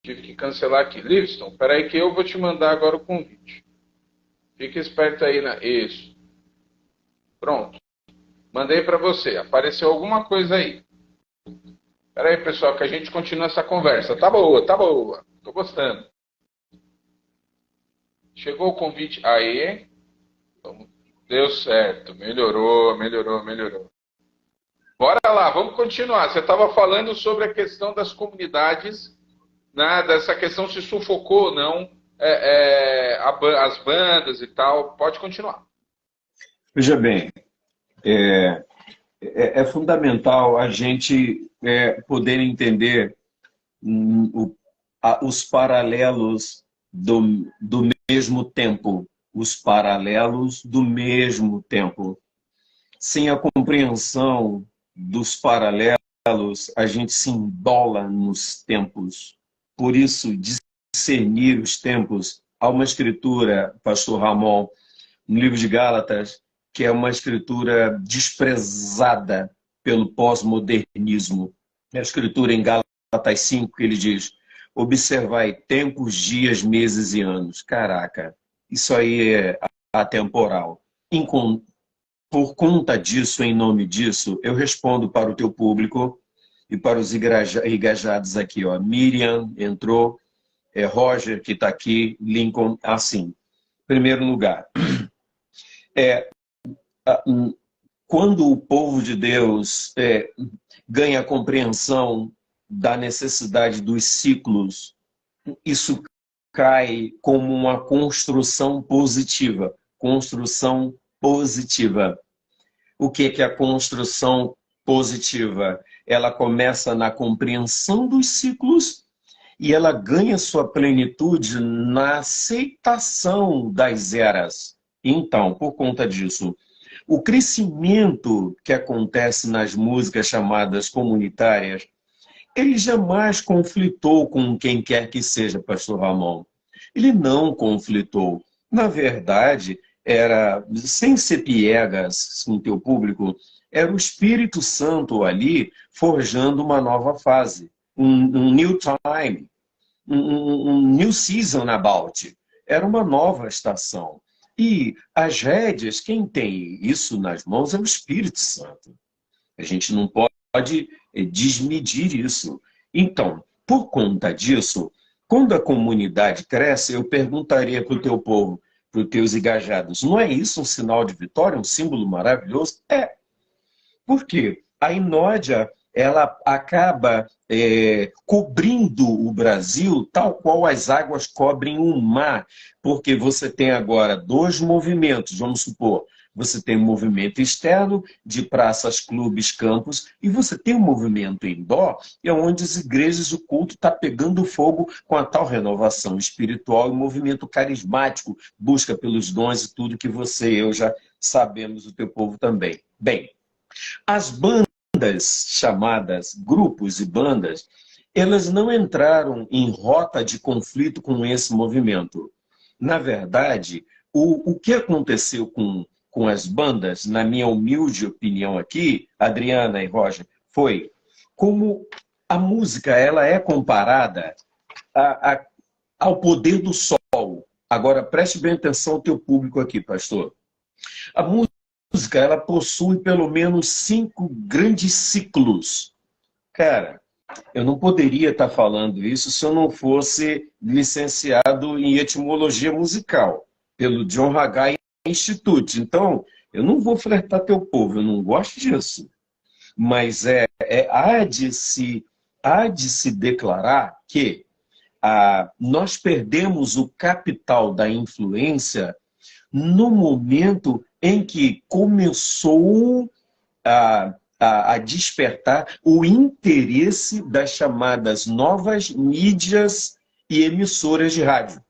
Tive que cancelar aqui. Livingston, espera aí que eu vou te mandar agora o convite. Fica esperto aí na... Isso. Pronto. Mandei para você. Apareceu alguma coisa aí. Espera aí, pessoal, que a gente continua essa conversa. Tá boa. Tô gostando. Chegou o convite. Aí. Deu certo. Melhorou. Bora lá, vamos continuar. Você estava falando sobre a questão das comunidades, né, dessa questão se sufocou ou não as bandas e tal. Pode continuar. Veja bem, é fundamental a gente poder entender os paralelos do mesmo tempo. Os paralelos do mesmo tempo. Sem a compreensão dos paralelos, a gente se embola nos tempos. Por isso, discernir os tempos. Há uma escritura, pastor Ramon, no livro de Gálatas, que é uma escritura desprezada pelo pós-modernismo. É a escritura em Gálatas 5, que ele diz: observai tempos, dias, meses e anos. Caraca, isso aí é atemporal. Por conta disso, em nome disso, eu respondo para o teu público e para os engajados aqui. Ó. Miriam entrou, Roger que está aqui, Lincoln, assim. Em primeiro lugar, quando o povo de Deus ganha a compreensão da necessidade dos ciclos, isso cai como uma construção positiva. Construção positiva. O que é a construção positiva? Ela começa na compreensão dos ciclos e ela ganha sua plenitude na aceitação das eras. Então, por conta disso, o crescimento que acontece nas músicas chamadas comunitárias, ele jamais conflitou com quem quer que seja, pastor Ramon. Ele não conflitou. Na verdade, era, sem ser piegas com o teu público, era o Espírito Santo ali forjando uma nova fase, um new time, um new season about. Era uma nova estação. E as rédeas, quem tem isso nas mãos é o Espírito Santo. A gente não pode desmedir isso. Então, por conta disso, quando a comunidade cresce, eu perguntaria para o teu povo, para os teus engajados, não é isso um sinal de vitória, um símbolo maravilhoso? É. Por quê? A Inódia, ela acaba cobrindo o Brasil tal qual as águas cobrem o mar, porque você tem agora dois movimentos, vamos supor, você tem um movimento externo de praças, clubes, campos, e você tem um movimento indoor, é onde as igrejas, o culto está pegando fogo com a tal renovação espiritual e movimento carismático, busca pelos dons e tudo que você e eu já sabemos, o teu povo também. Bem, as bandas chamadas grupos e bandas, elas não entraram em rota de conflito com esse movimento. Na verdade, o que aconteceu com as bandas, na minha humilde opinião aqui, Adriana e Roger, foi como a música ela é comparada ao poder do sol. Agora, preste bem atenção ao teu público aqui, pastor. A música ela possui pelo menos 5 grandes ciclos. Cara, eu não poderia estar falando isso se eu não fosse licenciado em etimologia musical pelo John Haggai Institute. Então, eu não vou flertar teu povo, eu não gosto disso. Mas há de se declarar que nós perdemos o capital da influência no momento em que começou a despertar o interesse das chamadas novas mídias e emissoras de rádio.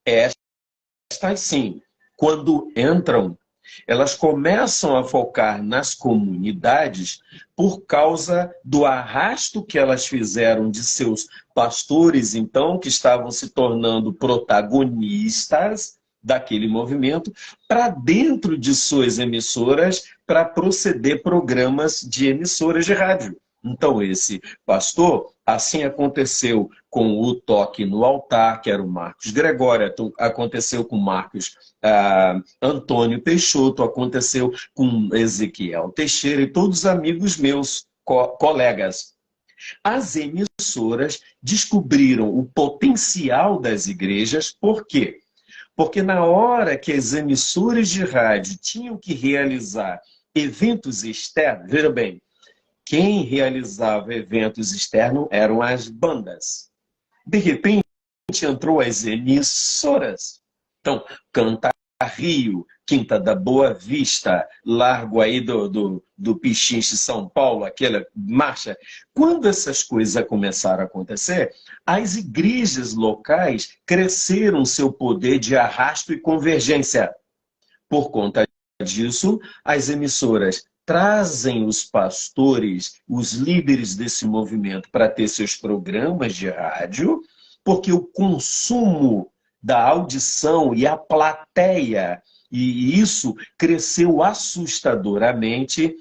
Estas sim, quando entram, elas começam a focar nas comunidades por causa do arrasto que elas fizeram de seus pastores, então, que estavam se tornando protagonistas daquele movimento, para dentro de suas emissoras, para proceder programas de emissoras de rádio. Então, esse pastor, assim aconteceu com o Toque no Altar, que era o Marcos Gregório, aconteceu com Marcos Antônio Peixoto, aconteceu com Ezequiel Teixeira e todos os amigos meus, colegas. As emissoras descobriram o potencial das igrejas, por quê? Porque na hora que as emissoras de rádio tinham que realizar eventos externos, veja bem, quem realizava eventos externos eram as bandas. De repente, entrou as emissoras. Então, Canta Rio, Quinta da Boa Vista, Largo aí do Pichinche, São Paulo, aquela marcha. Quando essas coisas começaram a acontecer, as igrejas locais cresceram seu poder de arrasto e convergência. Por conta disso, as emissoras trazem os pastores, os líderes desse movimento para ter seus programas de rádio, porque o consumo da audição e a plateia, e isso cresceu assustadoramente,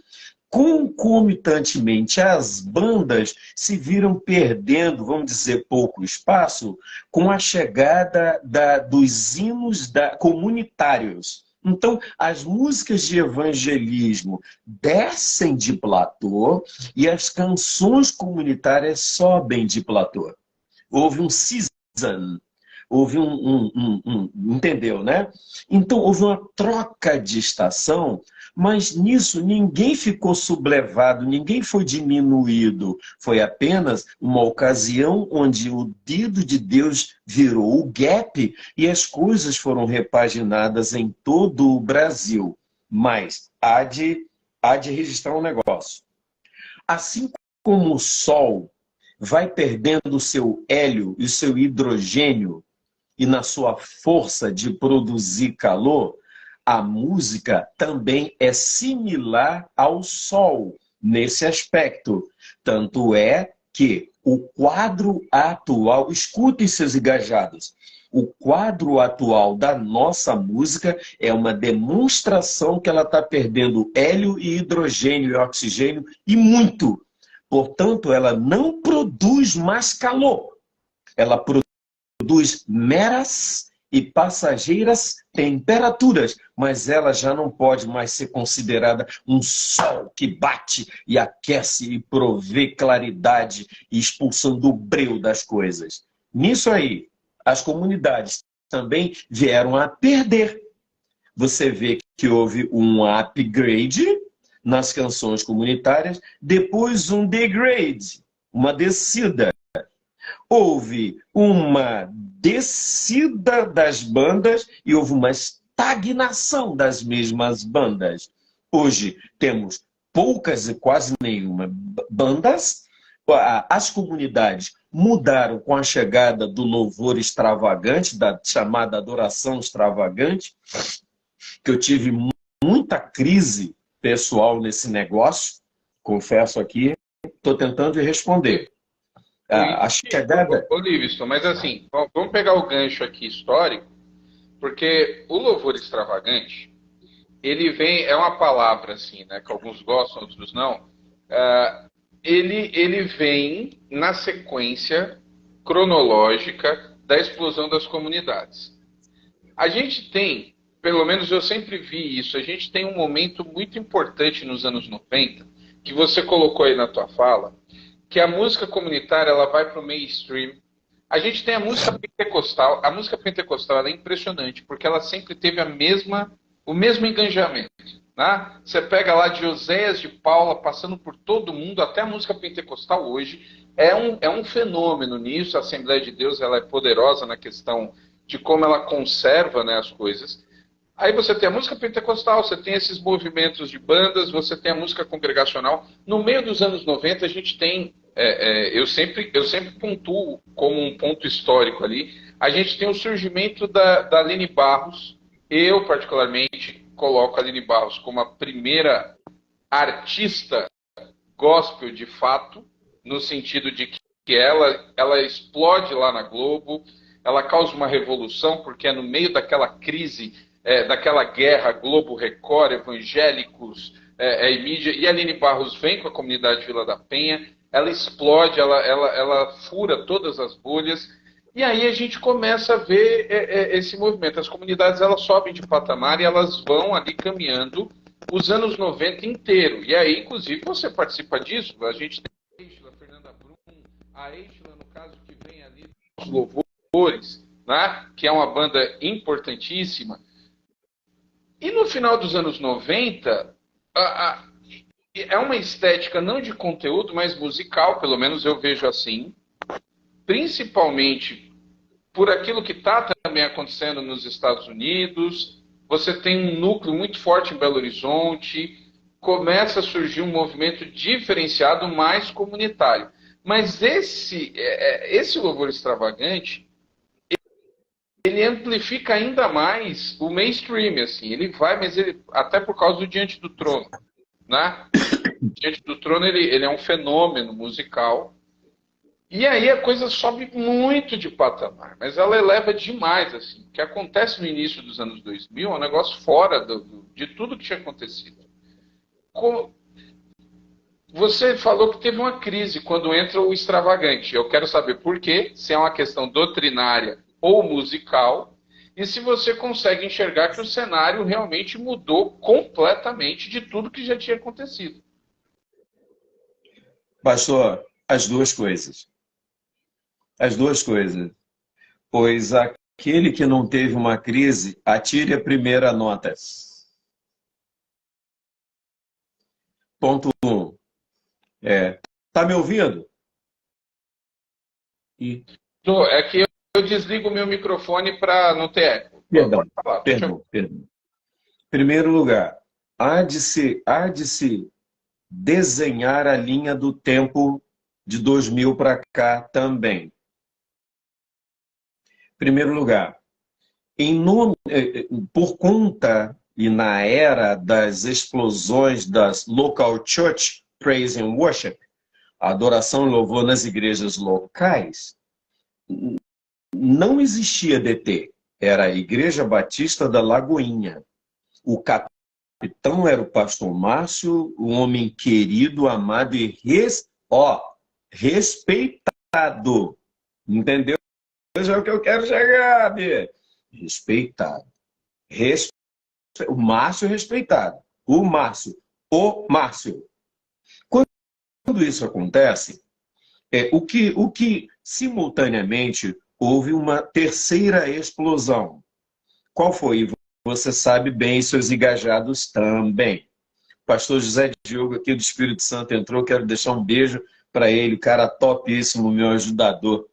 concomitantemente, as bandas se viram perdendo, vamos dizer, pouco espaço com a chegada dos hinos comunitários. Então, as músicas de evangelismo descem de platô e as canções comunitárias sobem de platô. Houve um season, houve entendeu, né? Então, houve uma troca de estação, mas nisso ninguém ficou sublevado, ninguém foi diminuído. Foi apenas uma ocasião onde o dedo de Deus virou o gap e as coisas foram repaginadas em todo o Brasil. Mas há de registrar um negócio. Assim como o Sol vai perdendo o seu hélio e o seu hidrogênio e na sua força de produzir calor, a música também é similar ao Sol nesse aspecto. Tanto é que o quadro atual, escutem seus engajados, o quadro atual da nossa música é uma demonstração que ela está perdendo hélio e hidrogênio e oxigênio e muito. Portanto, ela não produz mais calor. Ela produz meras e passageiras temperaturas, mas ela já não pode mais ser considerada um sol que bate e aquece e provê claridade e expulsando o breu das coisas. Nisso aí, as comunidades também vieram a perder. Você vê que houve um upgrade nas canções comunitárias, depois um degrade, uma descida. Houve uma descida das bandas e houve uma estagnação das mesmas bandas. Hoje temos poucas e quase nenhuma bandas. As comunidades mudaram com a chegada do louvor extravagante, da chamada adoração extravagante, que eu tive muita crise pessoal nesse negócio, confesso aqui, estou tentando responder. A chegada... Ô, Livingston, mas assim, vamos pegar o gancho aqui histórico, porque o louvor extravagante, ele vem, é uma palavra assim, né, que alguns gostam, outros não, ele vem na sequência cronológica da explosão das comunidades. A gente tem, pelo menos eu sempre vi isso, a gente tem um momento muito importante nos anos 90, que você colocou aí na tua fala, que a música comunitária ela vai para o mainstream. A gente tem a música pentecostal. A música pentecostal ela é impressionante, porque ela sempre teve o mesmo engajamento. Né? Você pega lá de Oséias de Paula, passando por todo mundo, até a música pentecostal hoje, é um fenômeno nisso. A Assembleia de Deus ela é poderosa na questão de como ela conserva, né, as coisas. Aí você tem a música pentecostal, você tem esses movimentos de bandas, você tem a música congregacional. No meio dos anos 90, a gente tem, eu sempre pontuo como um ponto histórico ali, a gente tem o surgimento da Aline Barros. Eu, particularmente, coloco a Aline Barros como a primeira artista gospel de fato, no sentido de que ela explode lá na Globo, ela causa uma revolução, porque é no meio daquela crise, daquela guerra Globo Record, evangélicos e mídia, e a Aline Barros vem com a comunidade Vila da Penha, ela explode, ela fura todas as bolhas, e aí a gente começa a ver esse movimento. As comunidades elas sobem de patamar e elas vão ali caminhando os anos 90 inteiro. E aí, inclusive, você participa disso. A gente tem a Eichla, a Fernanda Brum, a Eichla, no caso, que vem ali dos louvores, né? Que é uma banda importantíssima. E no final dos anos 90, é uma estética não de conteúdo, mas musical, pelo menos eu vejo assim, principalmente por aquilo que está também acontecendo nos Estados Unidos. Você tem um núcleo muito forte em Belo Horizonte, começa a surgir um movimento diferenciado, mais comunitário. Mas esse louvor extravagante, ele amplifica ainda mais o mainstream, assim. Ele vai, mas ele, até por causa do Diante do Trono, né? Diante do Trono, ele é um fenômeno musical. E aí a coisa sobe muito de patamar, mas ela eleva demais, assim. O que acontece no início dos anos 2000 é um negócio fora de tudo que tinha acontecido. Você falou que teve uma crise quando entra o extravagante. Eu quero saber por quê, se é uma questão doutrinária ou musical, e se você consegue enxergar que o cenário realmente mudou completamente de tudo que já tinha acontecido. Pastor, as duas coisas. As duas coisas. Pois aquele que não teve uma crise, atire a primeira nota. Ponto 1. Tá me ouvindo? E, É que eu desligo o meu microfone para não ter eco. perdão, Pode falar, perdão. Primeiro lugar, há de se desenhar a linha do tempo de 2000 para cá também. Primeiro lugar, por conta e na era das explosões das local church praise and worship, a adoração e louvor nas igrejas locais, não existia DT. Era a Igreja Batista da Lagoinha. O capitão era o pastor Márcio, um homem querido, amado e respeitado. Entendeu? Isso é o que eu quero chegar, Bê. Respeitado. O Márcio respeitado. O Márcio. Quando isso acontece, o que simultaneamente houve uma terceira explosão. Qual foi? Você sabe bem, seus engajados também. O pastor José Diogo aqui do Espírito Santo entrou, quero deixar um beijo para ele, cara topíssimo, meu ajudador.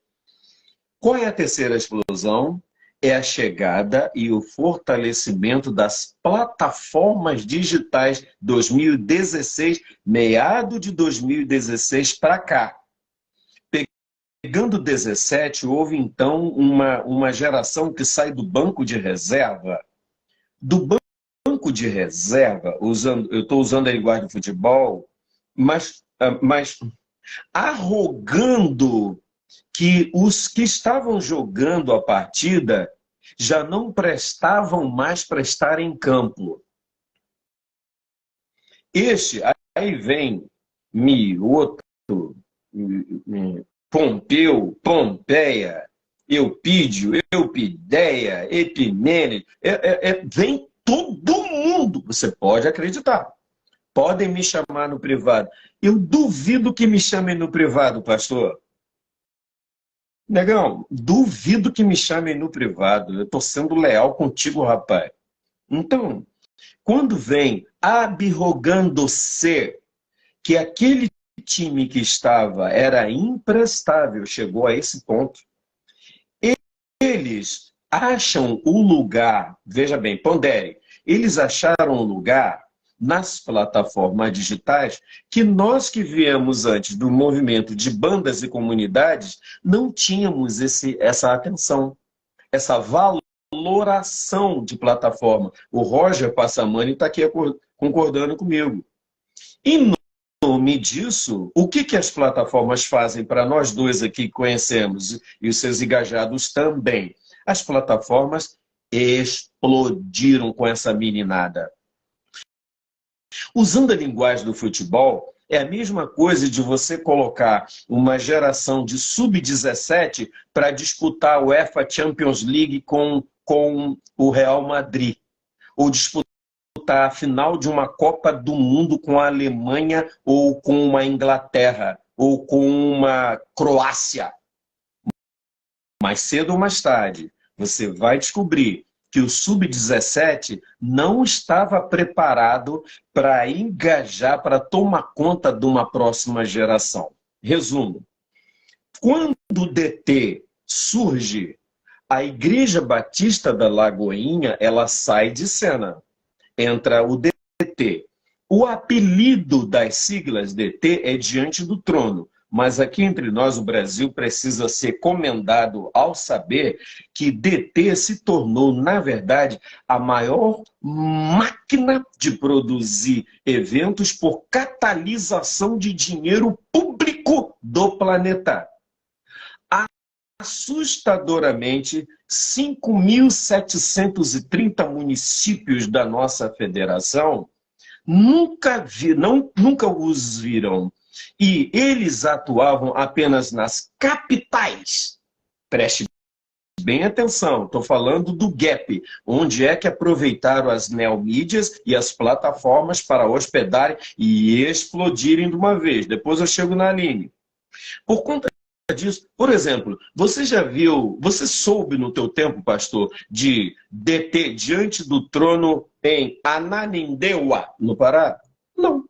Qual é a terceira explosão? É a chegada e o fortalecimento das plataformas digitais 2016, meado de 2016 para cá. Pegando 17, houve então uma geração que sai do banco de reserva. Do banco de reserva, eu estou usando a linguagem do futebol, mas arrogando que os que estavam jogando a partida já não prestavam mais para estar em campo. Aí vem Mioto, Pompeu, Pompeia, Eupídio, Eupidéia, Epimênides, vem todo mundo. Você pode acreditar. Podem me chamar no privado. Eu duvido que me chamem no privado, pastor. Negão, duvido que me chamem no privado. Eu estou sendo leal contigo, rapaz. Então, quando vem abrogando-se que aquele time que estava era imprestável, chegou a esse ponto, eles acham o lugar, veja bem, pondere, eles acharam o lugar nas plataformas digitais que nós que viemos antes do movimento de bandas e comunidades não tínhamos essa atenção, essa valoração de plataforma. O Roger Passamani está aqui concordando comigo. Em nome disso, o que as plataformas fazem para nós dois aqui que conhecemos e os seus engajados também? As plataformas explodiram com essa meninada. Usando a linguagem do futebol, é a mesma coisa de você colocar uma geração de sub-17 para disputar a UEFA Champions League com o Real Madrid. Ou disputar a final de uma Copa do Mundo com a Alemanha ou com uma Inglaterra ou com uma Croácia. Mais cedo ou mais tarde, você vai descobrir que o sub-17 não estava preparado para engajar, para tomar conta de uma próxima geração. Resumo. Quando o DT surge, a Igreja Batista da Lagoinha, ela sai de cena. Entra o DT. O apelido das siglas DT é Diante do Trono. Mas aqui entre nós, o Brasil precisa ser comendado ao saber que DT se tornou, na verdade, a maior máquina de produzir eventos por catalisação de dinheiro público do planeta. Assustadoramente, 5.730 municípios da nossa federação nunca os viram. E eles atuavam apenas nas capitais. Preste bem atenção, estou falando do gap, onde é que aproveitaram as neomídias e as plataformas para hospedarem e explodirem de uma vez. Depois eu chego na Aline. Por conta disso, por exemplo, você soube no teu tempo, pastor, de deter diante do trono em Ananindeua, no Pará? Não.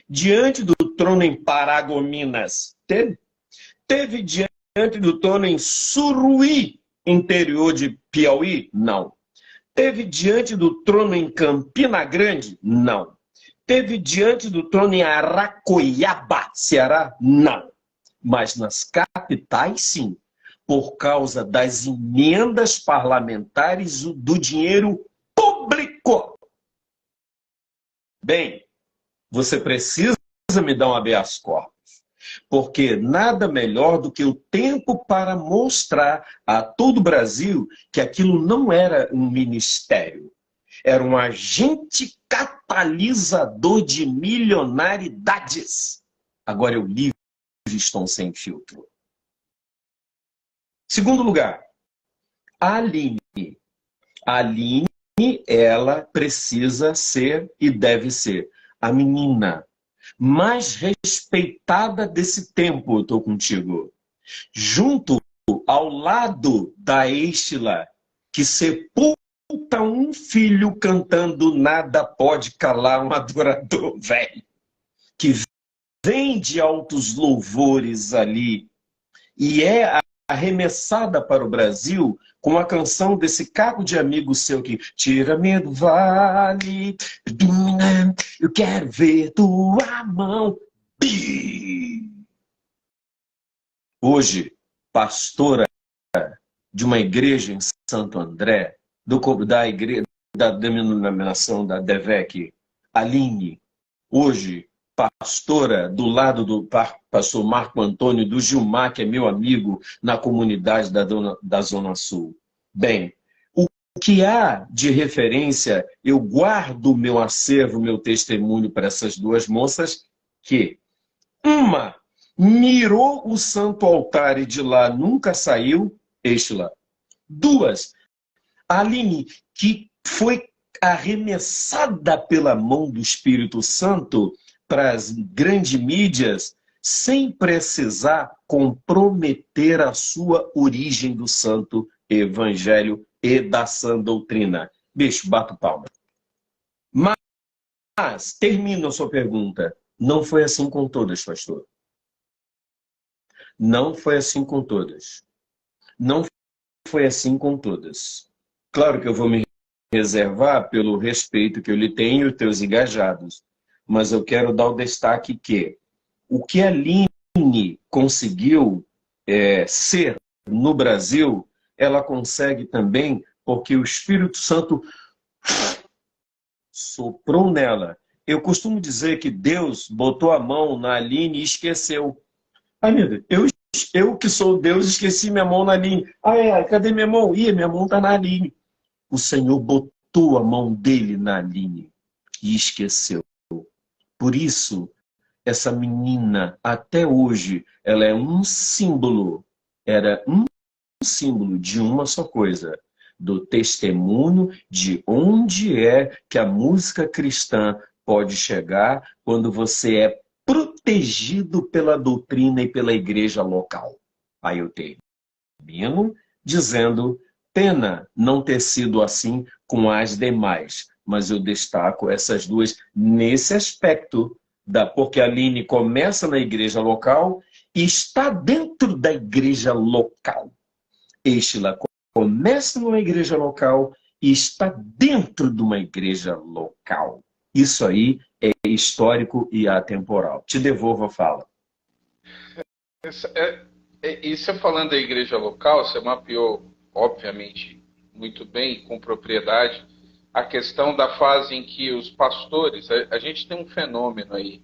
Diante do trono em Paragominas, teve? Teve diante do trono em Suruí, interior de Piauí? Não. Teve diante do trono em Campina Grande? Não. Teve diante do trono em Aracoiaba, Ceará? Não. Mas nas capitais, sim. Por causa das emendas parlamentares do dinheiro público. Bem, você precisa me dar um habeas corpus. Porque nada melhor do que o tempo para mostrar a todo o Brasil que aquilo não era um ministério. Era um agente catalisador de milionaridades. Agora eu livre estão sem filtro. Segundo lugar, a Aline. A Aline, ela precisa ser e deve ser a menina mais respeitada desse tempo, eu estou contigo. Junto ao lado da Estila, que sepulta um filho cantando Nada Pode Calar um Adorador Velho, que vem de altos louvores ali, e é arremessada para o Brasil com a canção desse cabo de amigo seu que tira-me do vale, eu quero ver tua mão. Hoje, pastora de uma igreja em Santo André, da denominação da DEVEC, Aline, hoje, pastora do lado do pastor Marco Antônio, do Gilmar, que é meu amigo, na comunidade da Zona Sul. Bem, o que há de referência, eu guardo meu acervo, meu testemunho para essas duas moças, que uma mirou o santo altar e de lá nunca saiu, Estila. Duas, Aline, que foi arremessada pela mão do Espírito Santo para as grandes mídias, sem precisar comprometer a sua origem do santo evangelho e da sã doutrina. Bicho, bato palma. Mas, termino a sua pergunta, não foi assim com todas, pastor. Não foi assim com todas. Não foi assim com todas. Claro que eu vou me reservar pelo respeito que eu lhe tenho e os teus engajados. Mas eu quero dar o destaque que o que a Aline conseguiu ser no Brasil, ela consegue também porque o Espírito Santo soprou nela. Eu costumo dizer que Deus botou a mão na Aline e esqueceu. Ai, meu Deus, eu que sou Deus esqueci minha mão na Aline. Ai, cadê minha mão? Ih, minha mão está na Aline. O Senhor botou a mão dele na Aline e esqueceu. Por isso, essa menina, até hoje, ela é um símbolo, era um símbolo de uma só coisa, do testemunho de onde é que a música cristã pode chegar quando você é protegido pela doutrina e pela igreja local. Aí eu termino dizendo, pena não ter sido assim com as demais, mas eu destaco essas duas nesse aspecto, porque a Aline começa na igreja local e está dentro da igreja local. Estila começa numa igreja local e está dentro de uma igreja local. Isso aí é histórico e atemporal. Te devolvo a fala. Isso falando da igreja local, você mapeou, obviamente, muito bem, com propriedade, a questão da fase em que os pastores, a gente tem um fenômeno aí,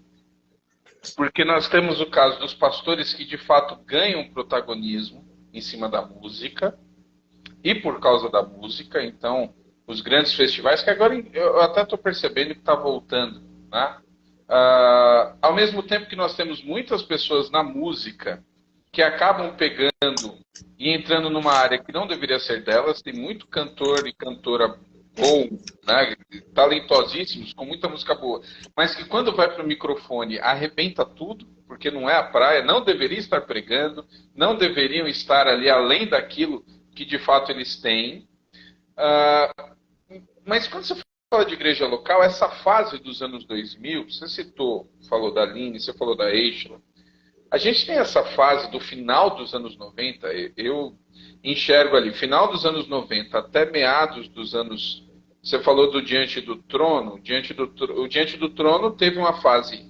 porque nós temos o caso dos pastores que de fato ganham protagonismo em cima da música, e por causa da música, então, os grandes festivais, que agora eu até estou percebendo que está voltando, né? Ao mesmo tempo que nós temos muitas pessoas na música que acabam pegando e entrando numa área que não deveria ser delas, tem muito cantor e cantora bom, né, talentosíssimos, com muita música boa, mas que quando vai para o microfone arrebenta tudo, porque não é a praia, não deveria estar pregando, não deveriam estar ali além daquilo que de fato eles têm. Mas quando você fala de igreja local, essa fase dos anos 2000, você citou, falou da Aline, você falou da Eixla, a gente tem essa fase do final dos anos 90, eu enxergo ali, final dos anos 90 até meados dos anos... Você falou do Diante do Trono. O Diante do Trono teve uma fase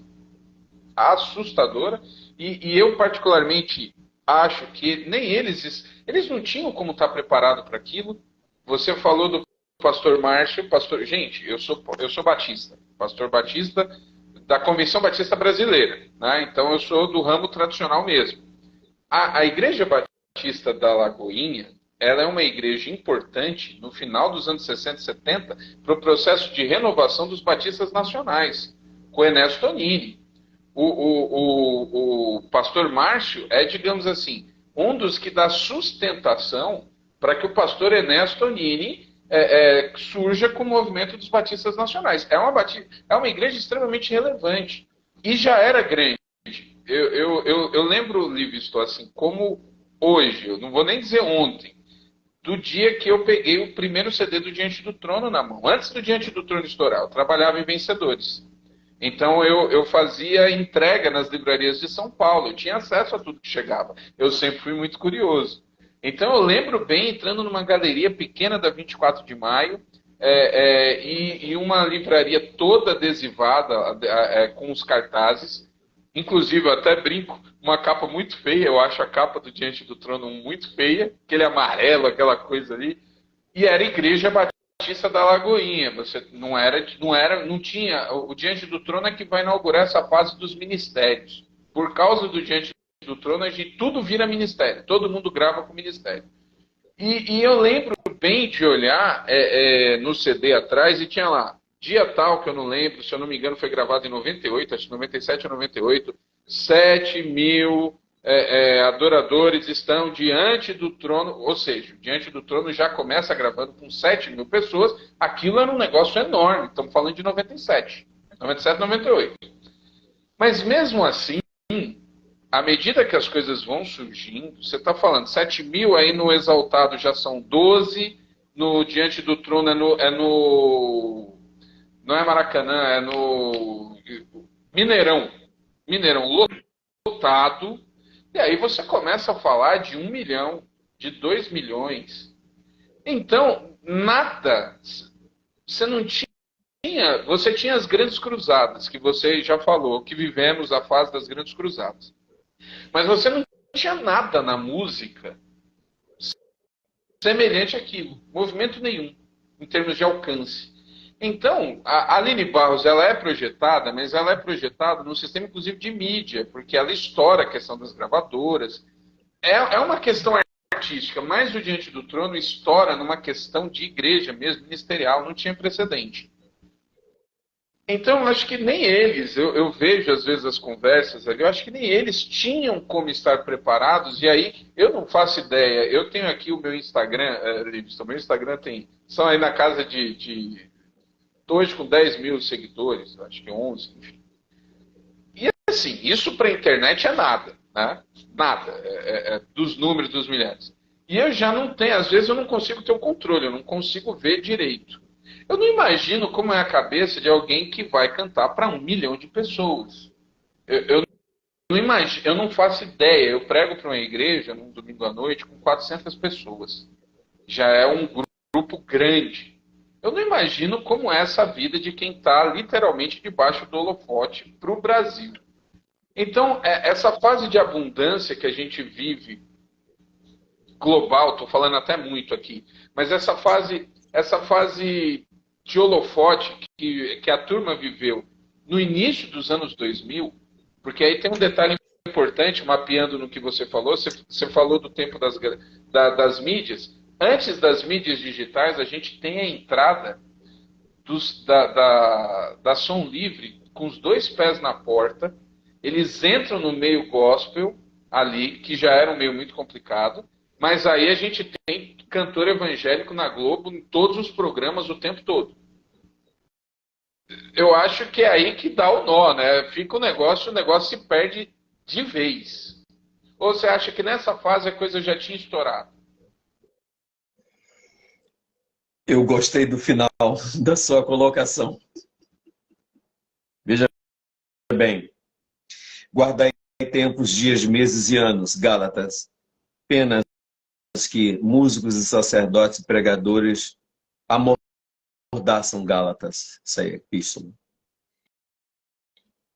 assustadora e eu particularmente acho que nem eles não tinham como estar preparado para aquilo. Você falou do pastor Márcio, gente, eu sou batista, pastor batista da Convenção Batista Brasileira, né? Então eu sou do ramo tradicional mesmo. A Igreja Batista da Lagoinha, ela é uma igreja importante no final dos anos 60 e 70 para o processo de renovação dos batistas nacionais, com Ernesto Tonini. O pastor Márcio é, digamos assim, um dos que dá sustentação para que o pastor Ernesto Tonini surja com o movimento dos batistas nacionais. É uma igreja extremamente relevante e já era grande. Eu lembro, Livingston, assim, como hoje, eu não vou nem dizer ontem, do dia que eu peguei o primeiro CD do Diante do Trono na mão. Antes do Diante do Trono estourar, eu trabalhava em Vencedores. Então eu fazia entrega nas livrarias de São Paulo, eu tinha acesso a tudo que chegava. Eu sempre fui muito curioso. Então eu lembro bem entrando numa galeria pequena da 24 de Maio, e uma livraria toda adesivada com os cartazes. Inclusive, eu até brinco, uma capa muito feia, eu acho a capa do Diante do Trono muito feia, aquele amarelo, aquela coisa ali. E era Igreja Batista da Lagoinha. Você não tinha. O Diante do Trono é que vai inaugurar essa fase dos ministérios. Por causa do Diante do Trono, a gente tudo vira ministério. Todo mundo grava com ministério. E eu lembro bem de olhar no CD atrás e tinha lá, dia tal, que eu não lembro, se eu não me engano foi gravado em 98, acho que 97 ou 98, 7 mil adoradores estão diante do trono, ou seja, diante do trono já começa gravando com 7 mil pessoas, aquilo era um negócio enorme, estamos falando de 97, 98. Mas mesmo assim, à medida que as coisas vão surgindo, você está falando 7 mil, aí no Exaltado já são 12, no Diante do Trono não é Maracanã, é no Mineirão lotado, e aí você começa a falar de 1 milhão, de 2 milhões. Então, nada, você tinha as grandes cruzadas, que você já falou, que vivemos a fase das grandes cruzadas. Mas você não tinha nada na música semelhante àquilo, movimento nenhum, em termos de alcance. Então, a Aline Barros, ela é projetada, mas ela é projetada num sistema, inclusive, de mídia, porque ela estoura a questão das gravadoras. É uma questão artística, mas o Diante do Trono estoura numa questão de igreja mesmo, ministerial, não tinha precedente. Então, eu acho que nem eles, eu vejo às vezes as conversas ali, eu acho que nem eles tinham como estar preparados, e aí eu não faço ideia. Eu tenho aqui o meu Instagram, o meu Instagram são aí na casa de hoje com 10 mil seguidores, acho que 11, enfim. E assim, isso para a internet é nada, né? Nada, dos números dos milhares. E eu já não tenho, às vezes eu não consigo ter o controle, eu não consigo ver direito. Eu não imagino como é a cabeça de alguém que vai cantar para 1 milhão de pessoas. Eu não imagino, eu não faço ideia. Eu prego para uma igreja num domingo à noite com 400 pessoas. Já é um grupo grande. Eu não imagino como é essa vida de quem está literalmente debaixo do holofote para o Brasil. Então, essa fase de abundância que a gente vive global, estou falando até muito aqui, mas essa fase de holofote que a turma viveu no início dos anos 2000, porque aí tem um detalhe importante, mapeando no que você falou do tempo das mídias. Antes das mídias digitais, a gente tem a entrada da som livre com os dois pés na porta, eles entram no meio gospel ali, que já era um meio muito complicado, mas aí a gente tem cantor evangélico na Globo em todos os programas o tempo todo. Eu acho que é aí que dá o nó, né? Fica o negócio se perde de vez. Ou você acha que nessa fase a coisa já tinha estourado? Eu gostei do final da sua colocação. Veja bem, guardai tempos, dias, meses e anos, Gálatas. Apenas que músicos e sacerdotes e pregadores amordaçam Gálatas, essa epístola.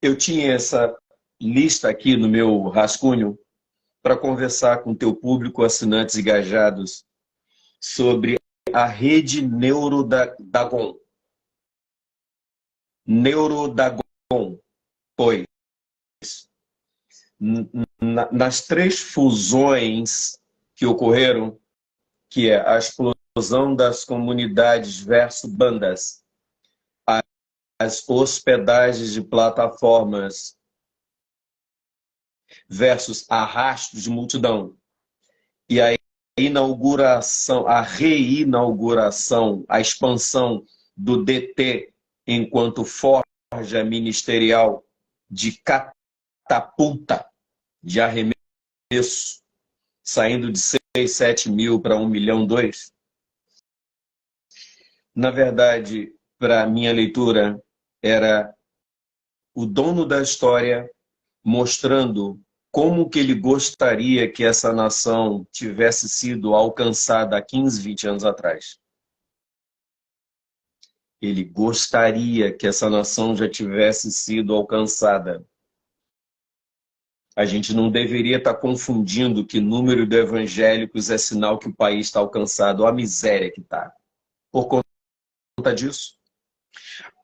Eu tinha essa lista aqui no meu rascunho para conversar com o teu público, assinantes engajados, sobre a rede Neurodagon. Neurodagon, pois nas três fusões que ocorreram, que é a explosão das comunidades versus bandas, as hospedagens de plataformas versus arrastos de multidão, e a inauguração, a reinauguração, a expansão do DT enquanto forja ministerial de catapulta, de arremesso, saindo de 6, 7 mil para 1 milhão, 2. Na verdade, para minha leitura, era o dono da história mostrando como que ele gostaria que essa nação tivesse sido alcançada há 15, 20 anos atrás. Ele gostaria que essa nação já tivesse sido alcançada. A gente não deveria estar confundindo que número de evangélicos é sinal que o país está alcançado, a miséria que está. Por conta disso,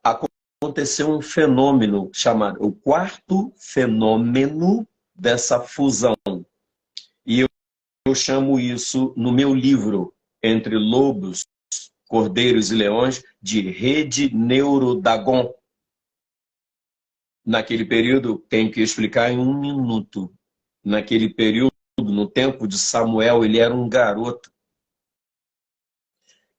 aconteceu um fenômeno chamado o quarto fenômeno dessa fusão. E eu chamo isso, no meu livro, Entre Lobos, Cordeiros e Leões, de rede Neurodagon. Naquele período, tenho que explicar em 1 minuto. Naquele período, no tempo de Samuel, ele era um garoto.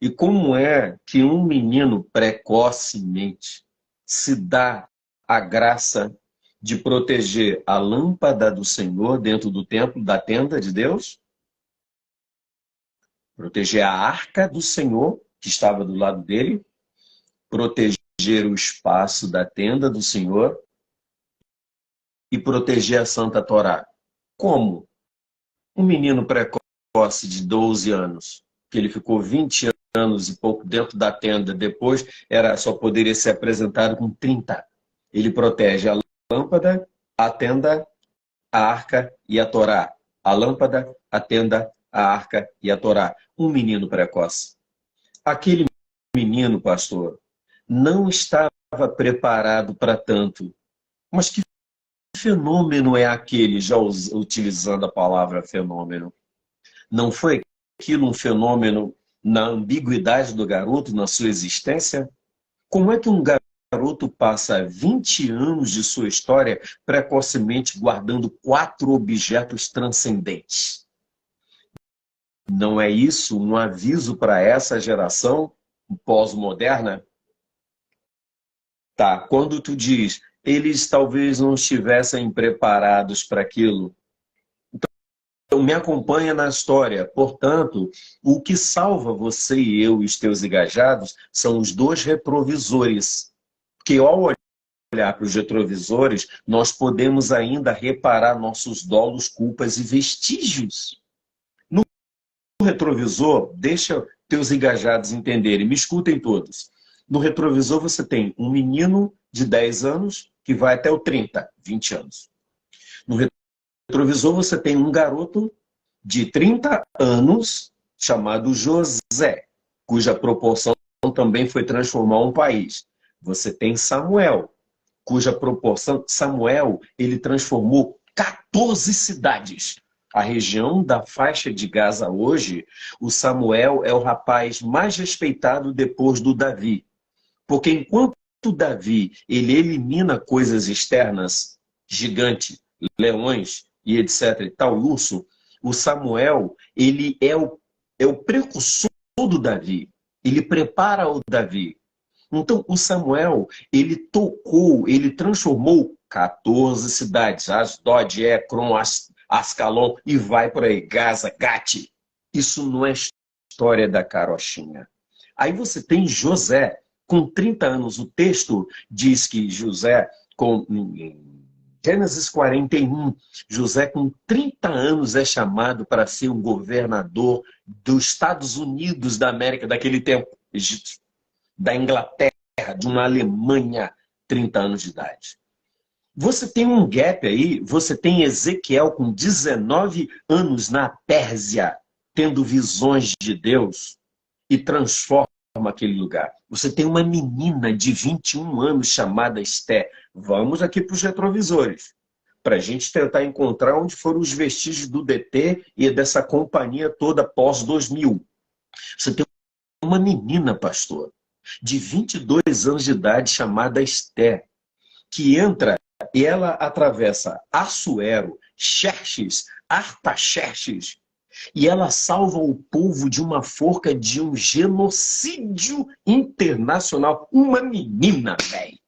E como é que um menino precocemente se dá a graça de proteger a lâmpada do Senhor dentro do templo, da tenda de Deus? Proteger a arca do Senhor, que estava do lado dele, proteger o espaço da tenda do Senhor e proteger a Santa Torá. Como? Um menino precoce de 12 anos, que ele ficou 20 anos e pouco dentro da tenda, depois só poderia ser apresentado com 30. Ele protege a lâmpada, a tenda, a arca e a Torá. A lâmpada, a tenda, a arca e a Torá. Um menino precoce. Aquele menino, pastor, não estava preparado para tanto. Mas que fenômeno é aquele, já utilizando a palavra fenômeno? Não foi aquilo um fenômeno na ambiguidade do garoto, na sua existência? Como é que um garoto passa 20 anos de sua história precocemente guardando 4 objetos transcendentes? Não é isso um aviso para essa geração pós-moderna? Tá, quando tu diz, eles talvez não estivessem preparados para aquilo. Então, me acompanha na história. Portanto, o que salva você e eu e os teus engajados são os 2 retrovisores. Porque ao olhar para os retrovisores, nós podemos ainda reparar nossos dolos, culpas e vestígios. No retrovisor, deixa teus engajados entenderem, me escutem todos. No retrovisor você tem um menino de 10 anos que vai até o 30, 20 anos. No retrovisor você tem um garoto de 30 anos chamado José, cuja proporção também foi transformar um país. Você tem Samuel, cuja proporção... Samuel, ele transformou 14 cidades. A região da faixa de Gaza hoje, o Samuel é o rapaz mais respeitado depois do Davi. Porque enquanto Davi, ele elimina coisas externas, gigante, leões e etc e tal, urso, o Samuel, ele é o precursor do Davi. Ele prepara o Davi. Então, o Samuel, ele tocou, ele transformou 14 cidades, Asdod, Ecrom, Ascalon, e vai por aí, Gaza, Gate. Isso não é história da carochinha. Aí você tem José, com 30 anos. O texto diz que José, em Gênesis 41, José com 30 anos é chamado para ser um governador dos Estados Unidos da América daquele tempo, Egito, da Inglaterra, de uma Alemanha, 30 anos de idade. Você tem um gap aí, você tem Ezequiel com 19 anos na Pérsia, tendo visões de Deus e transforma aquele lugar. Você tem uma menina de 21 anos chamada Esté. Vamos aqui para os retrovisores, para a gente tentar encontrar onde foram os vestígios do DT e dessa companhia toda pós-2000. Você tem uma menina, pastor, de 22 anos de idade chamada Esté, que entra e ela atravessa Assuero, Xerxes, Artaxerxes, e ela salva o povo de uma forca de um genocídio internacional. Uma menina, velho,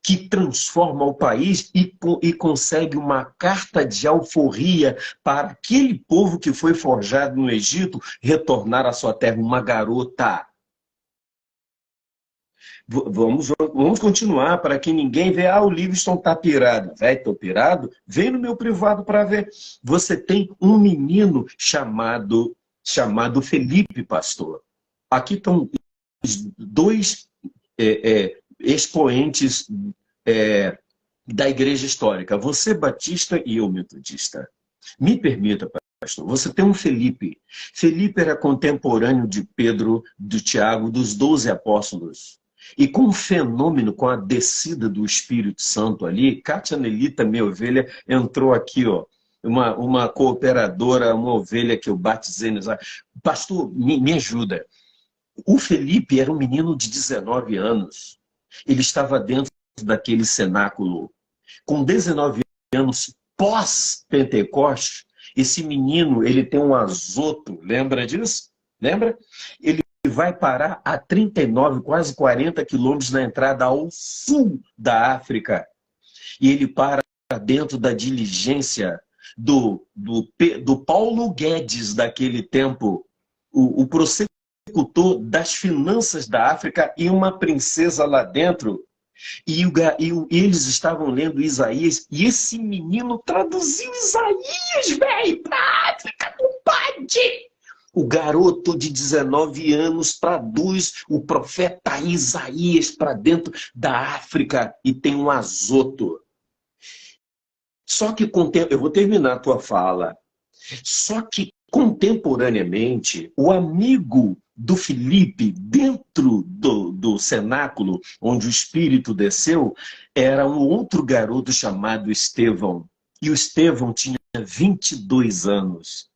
que transforma o país e consegue uma carta de alforria para aquele povo que foi forjado no Egito retornar à sua terra. Uma garota. Vamos continuar para que ninguém veja, o Livingston está pirado. Velho, estou pirado? Vem no meu privado para ver. Você tem um menino chamado Felipe, pastor. Aqui estão dois expoentes da igreja histórica. Você batista e eu metodista. Me permita, pastor, você tem um Felipe. Felipe era contemporâneo de Pedro, de Tiago, dos 12 apóstolos. E com o fenômeno, com a descida do Espírito Santo ali, Cátia Nelita, minha ovelha, entrou aqui, ó, uma cooperadora, uma ovelha que eu batizei. Pastor, me ajuda. O Felipe era um menino de 19 anos. Ele estava dentro daquele cenáculo. Com 19 anos, pós-Pentecoste, esse menino, ele tem um azoto, lembra disso? Lembra? Ele vai parar a 39, quase 40 quilômetros na entrada ao sul da África. E ele para dentro da diligência do Paulo Guedes daquele tempo, o prossecutor das finanças da África, e uma princesa lá dentro. E eles estavam lendo Isaías, e esse menino traduziu Isaías, velho, para África, compadre! O garoto de 19 anos traduz o profeta Isaías para dentro da África e tem um azoto. Só que, eu vou terminar a tua fala, só que contemporaneamente, o amigo do Felipe, dentro do cenáculo onde o Espírito desceu, era um outro garoto chamado Estevão. E o Estevão tinha 22 anos.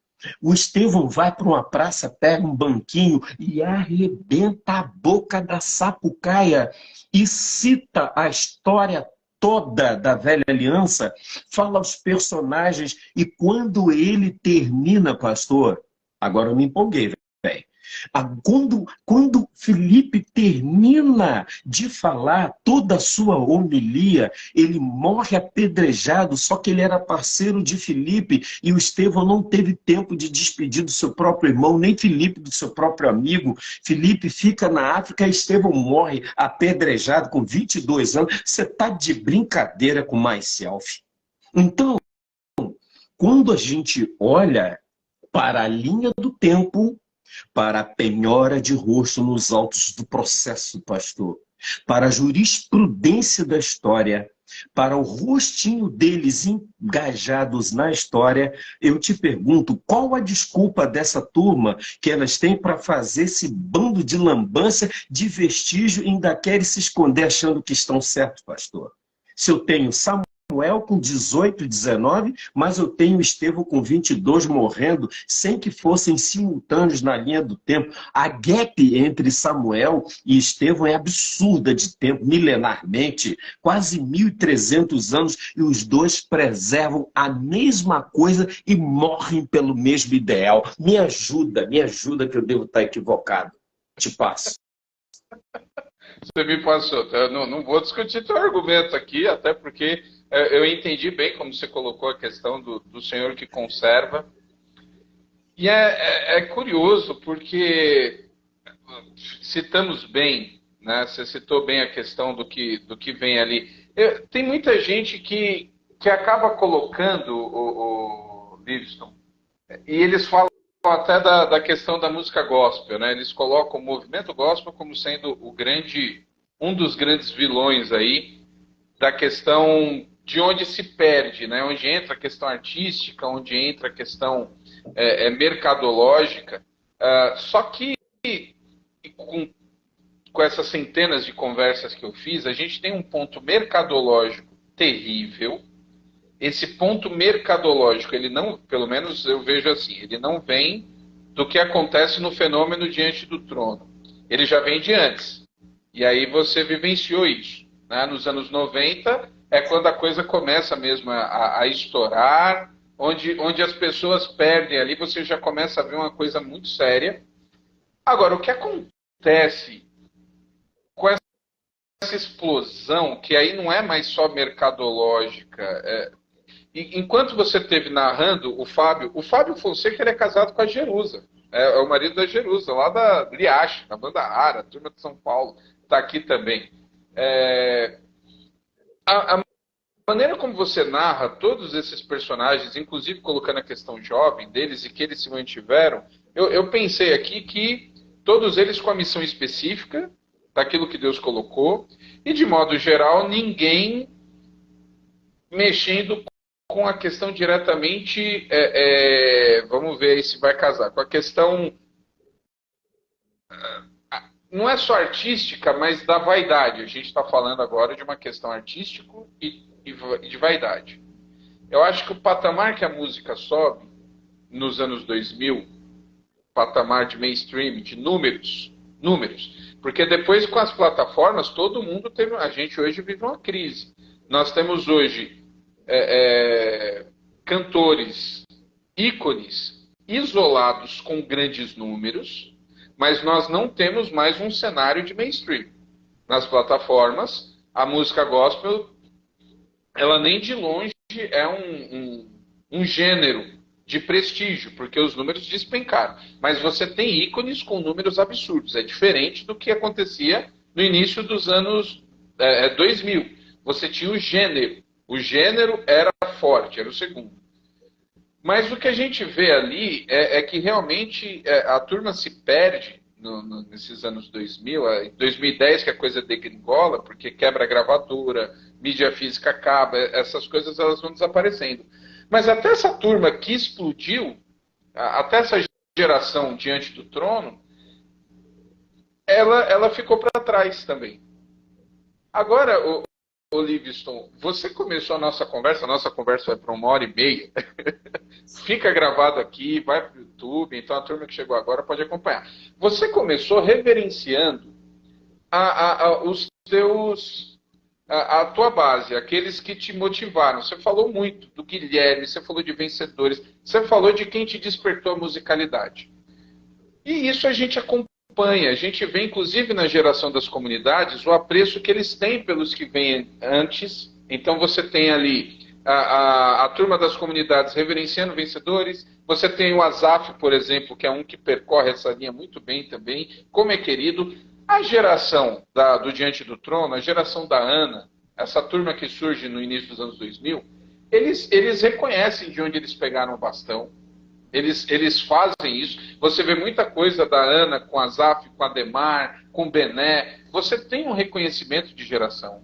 O Estevão vai para uma praça, pega um banquinho e arrebenta a boca da Sapucaia e cita a história toda da Velha Aliança, fala os personagens, e quando ele termina, pastor, agora eu me empolguei, velho. Quando Felipe termina de falar toda a sua homilia, ele morre apedrejado, só que ele era parceiro de Felipe, e o Estevão não teve tempo de despedir do seu próprio irmão, nem Felipe do seu próprio amigo. Felipe fica na África e Estevão morre apedrejado com 22 anos. Você está de brincadeira com myself. Então, quando a gente olha para a linha do tempo, para a penhora de rosto nos autos do processo, pastor, para a jurisprudência da história, para o rostinho deles engajados na história, eu te pergunto, qual a desculpa dessa turma que elas têm para fazer esse bando de lambança, de vestígio, e ainda querem se esconder achando que estão certos, pastor? Se eu tenho Samuel Samuel com 18, 19, mas eu tenho Estevão com 22 morrendo, sem que fossem simultâneos na linha do tempo. A gap entre Samuel e Estevão é absurda de tempo, milenarmente, quase 1.300 anos, e os dois preservam a mesma coisa e morrem pelo mesmo ideal. Me ajuda que eu devo estar equivocado. Te passo. Você me passou. Eu não vou discutir teu argumento aqui, até porque eu entendi bem como você colocou a questão do Senhor que conserva. E é curioso, porque citamos bem, né? Você citou bem a questão do que vem ali. Tem muita gente que acaba colocando o Livingston, e eles falam até da questão da música gospel, né? Eles colocam o movimento gospel como sendo um dos grandes vilões aí da questão de onde se perde, né? Onde entra a questão artística, onde entra a questão mercadológica. Só que com essas centenas de conversas que eu fiz, a gente tem um ponto mercadológico terrível. Esse ponto mercadológico, ele não, pelo menos eu vejo assim, ele não vem do que acontece no fenômeno diante do trono. Ele já vem de antes. E aí você vivenciou isso, né? Nos anos 90 é quando a coisa começa mesmo a estourar, onde as pessoas perdem ali, você já começa a ver uma coisa muito séria. Agora, o que acontece com essa explosão, que aí não é mais só mercadológica, enquanto você esteve narrando o Fábio Fonseca, ele é casado com a Jerusa. É o marido da Jerusa, lá da Liache, na banda Ara, turma de São Paulo. Está aqui também. A maneira como você narra todos esses personagens, inclusive colocando a questão jovem deles e que eles se mantiveram, eu pensei aqui que todos eles com a missão específica daquilo que Deus colocou, e de modo geral, ninguém mexendo com a questão diretamente, vamos ver aí se vai casar, com a questão, não é só artística, mas da vaidade. A gente está falando agora de uma questão artística e de vaidade. Eu acho que o patamar que a música sobe nos anos 2000, patamar de mainstream, de números, porque depois com as plataformas, todo mundo teve, a gente hoje vive uma crise. Nós temos hoje cantores, ícones, isolados com grandes números, mas nós não temos mais um cenário de mainstream. Nas plataformas, a música gospel, ela nem de longe é um gênero de prestígio, porque os números despencaram. Mas você tem ícones com números absurdos. É diferente do que acontecia no início dos anos 2000. Você tinha o gênero. O gênero era forte, era o segundo. Mas o que a gente vê ali é que realmente a turma se perde nesses anos 2000, em 2010 que a coisa degringola, porque quebra a gravadora, mídia física acaba, essas coisas elas vão desaparecendo. Mas até essa turma que explodiu, até essa geração diante do trono, ela ficou para trás também. Agora, o Livingston, você começou a nossa conversa vai para 1h30. Fica gravado aqui, vai para o YouTube, então a turma que chegou agora pode acompanhar. Você começou reverenciando os teus... a tua base, aqueles que te motivaram. Você falou muito do Guilherme, você falou de vencedores, você falou de quem te despertou a musicalidade. E isso a gente acompanha, a gente vê inclusive na geração das comunidades o apreço que eles têm pelos que vêm antes. Então você tem ali a turma das comunidades reverenciando vencedores, você tem o Asaf, por exemplo, que é um que percorre essa linha muito bem também, como é querido. A geração do Diante do Trono, a geração da Ana, essa turma que surge no início dos anos 2000, eles reconhecem de onde eles pegaram o bastão, eles fazem isso. Você vê muita coisa da Ana com a Zaf, com a Ademar, com o Bené. Você tem um reconhecimento de geração.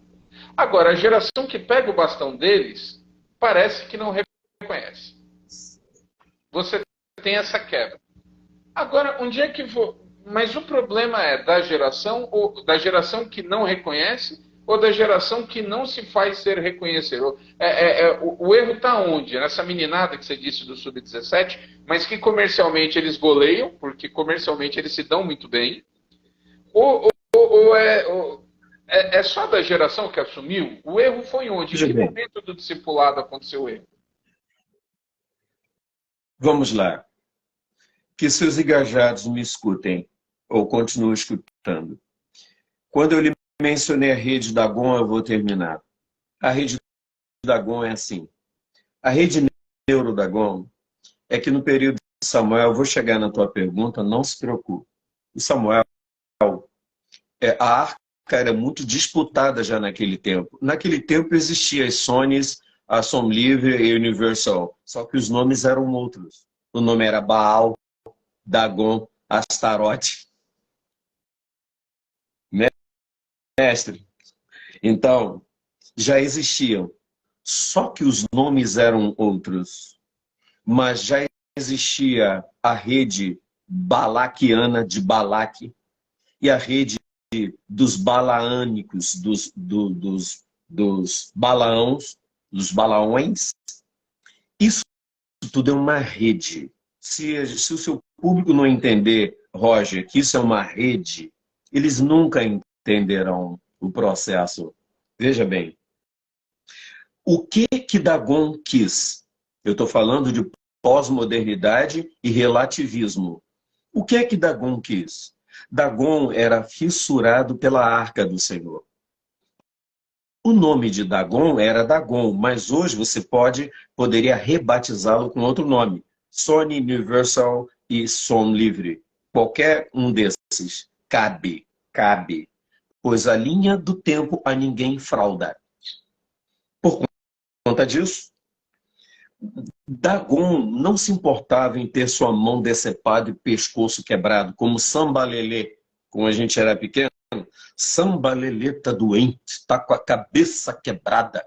Agora, a geração que pega o bastão deles, parece que não reconhece. Você tem essa quebra. Agora, onde é que vou... Mas o problema é da geração que não reconhece ou da geração que não se faz ser reconhecido? O erro está onde? Nessa meninada que você disse do Sub-17, mas que comercialmente eles goleiam, porque comercialmente eles se dão muito bem, ou é só da geração que assumiu? O erro foi onde? Em Veja que bem, momento do discipulado aconteceu o erro? vamos lá. Que seus engajados me escutem, ou continuem escutando. Quando eu lhe mencionei a rede Dagon, eu vou terminar. A rede Dagon é assim. A rede Neurodagon é que no período de Samuel, eu vou chegar na tua pergunta, não se preocupe. O Samuel, a arca era muito disputada já naquele tempo. Naquele tempo existia as Sonys, a Som Livre e Universal, só que os nomes eram outros. O nome era Baal, Dagon, Astarote. Mestre. Então, já existiam. Só que os nomes eram outros. Mas já existia a rede balaquiana de Balaque e a rede dos balaânicos, dos balaãos, dos balaões. Isso tudo é uma rede. Se o seu público não entender, Roger, que isso é uma rede, eles nunca entenderão o processo. Veja bem, o que Dagon quis? Eu estou falando de pós-modernidade e relativismo. O que é que Dagon quis? Dagon era fissurado pela arca do Senhor. O nome de Dagon era Dagon, mas hoje você poderia rebatizá-lo com outro nome. Sony, Universal e Som Livre. Qualquer um desses cabe. Pois a linha do tempo a ninguém frauda. Por conta disso, Dagon não se importava em ter sua mão decepada e pescoço quebrado, como Sambalelê, quando a gente era pequeno. Sambalelê está doente, está com a cabeça quebrada.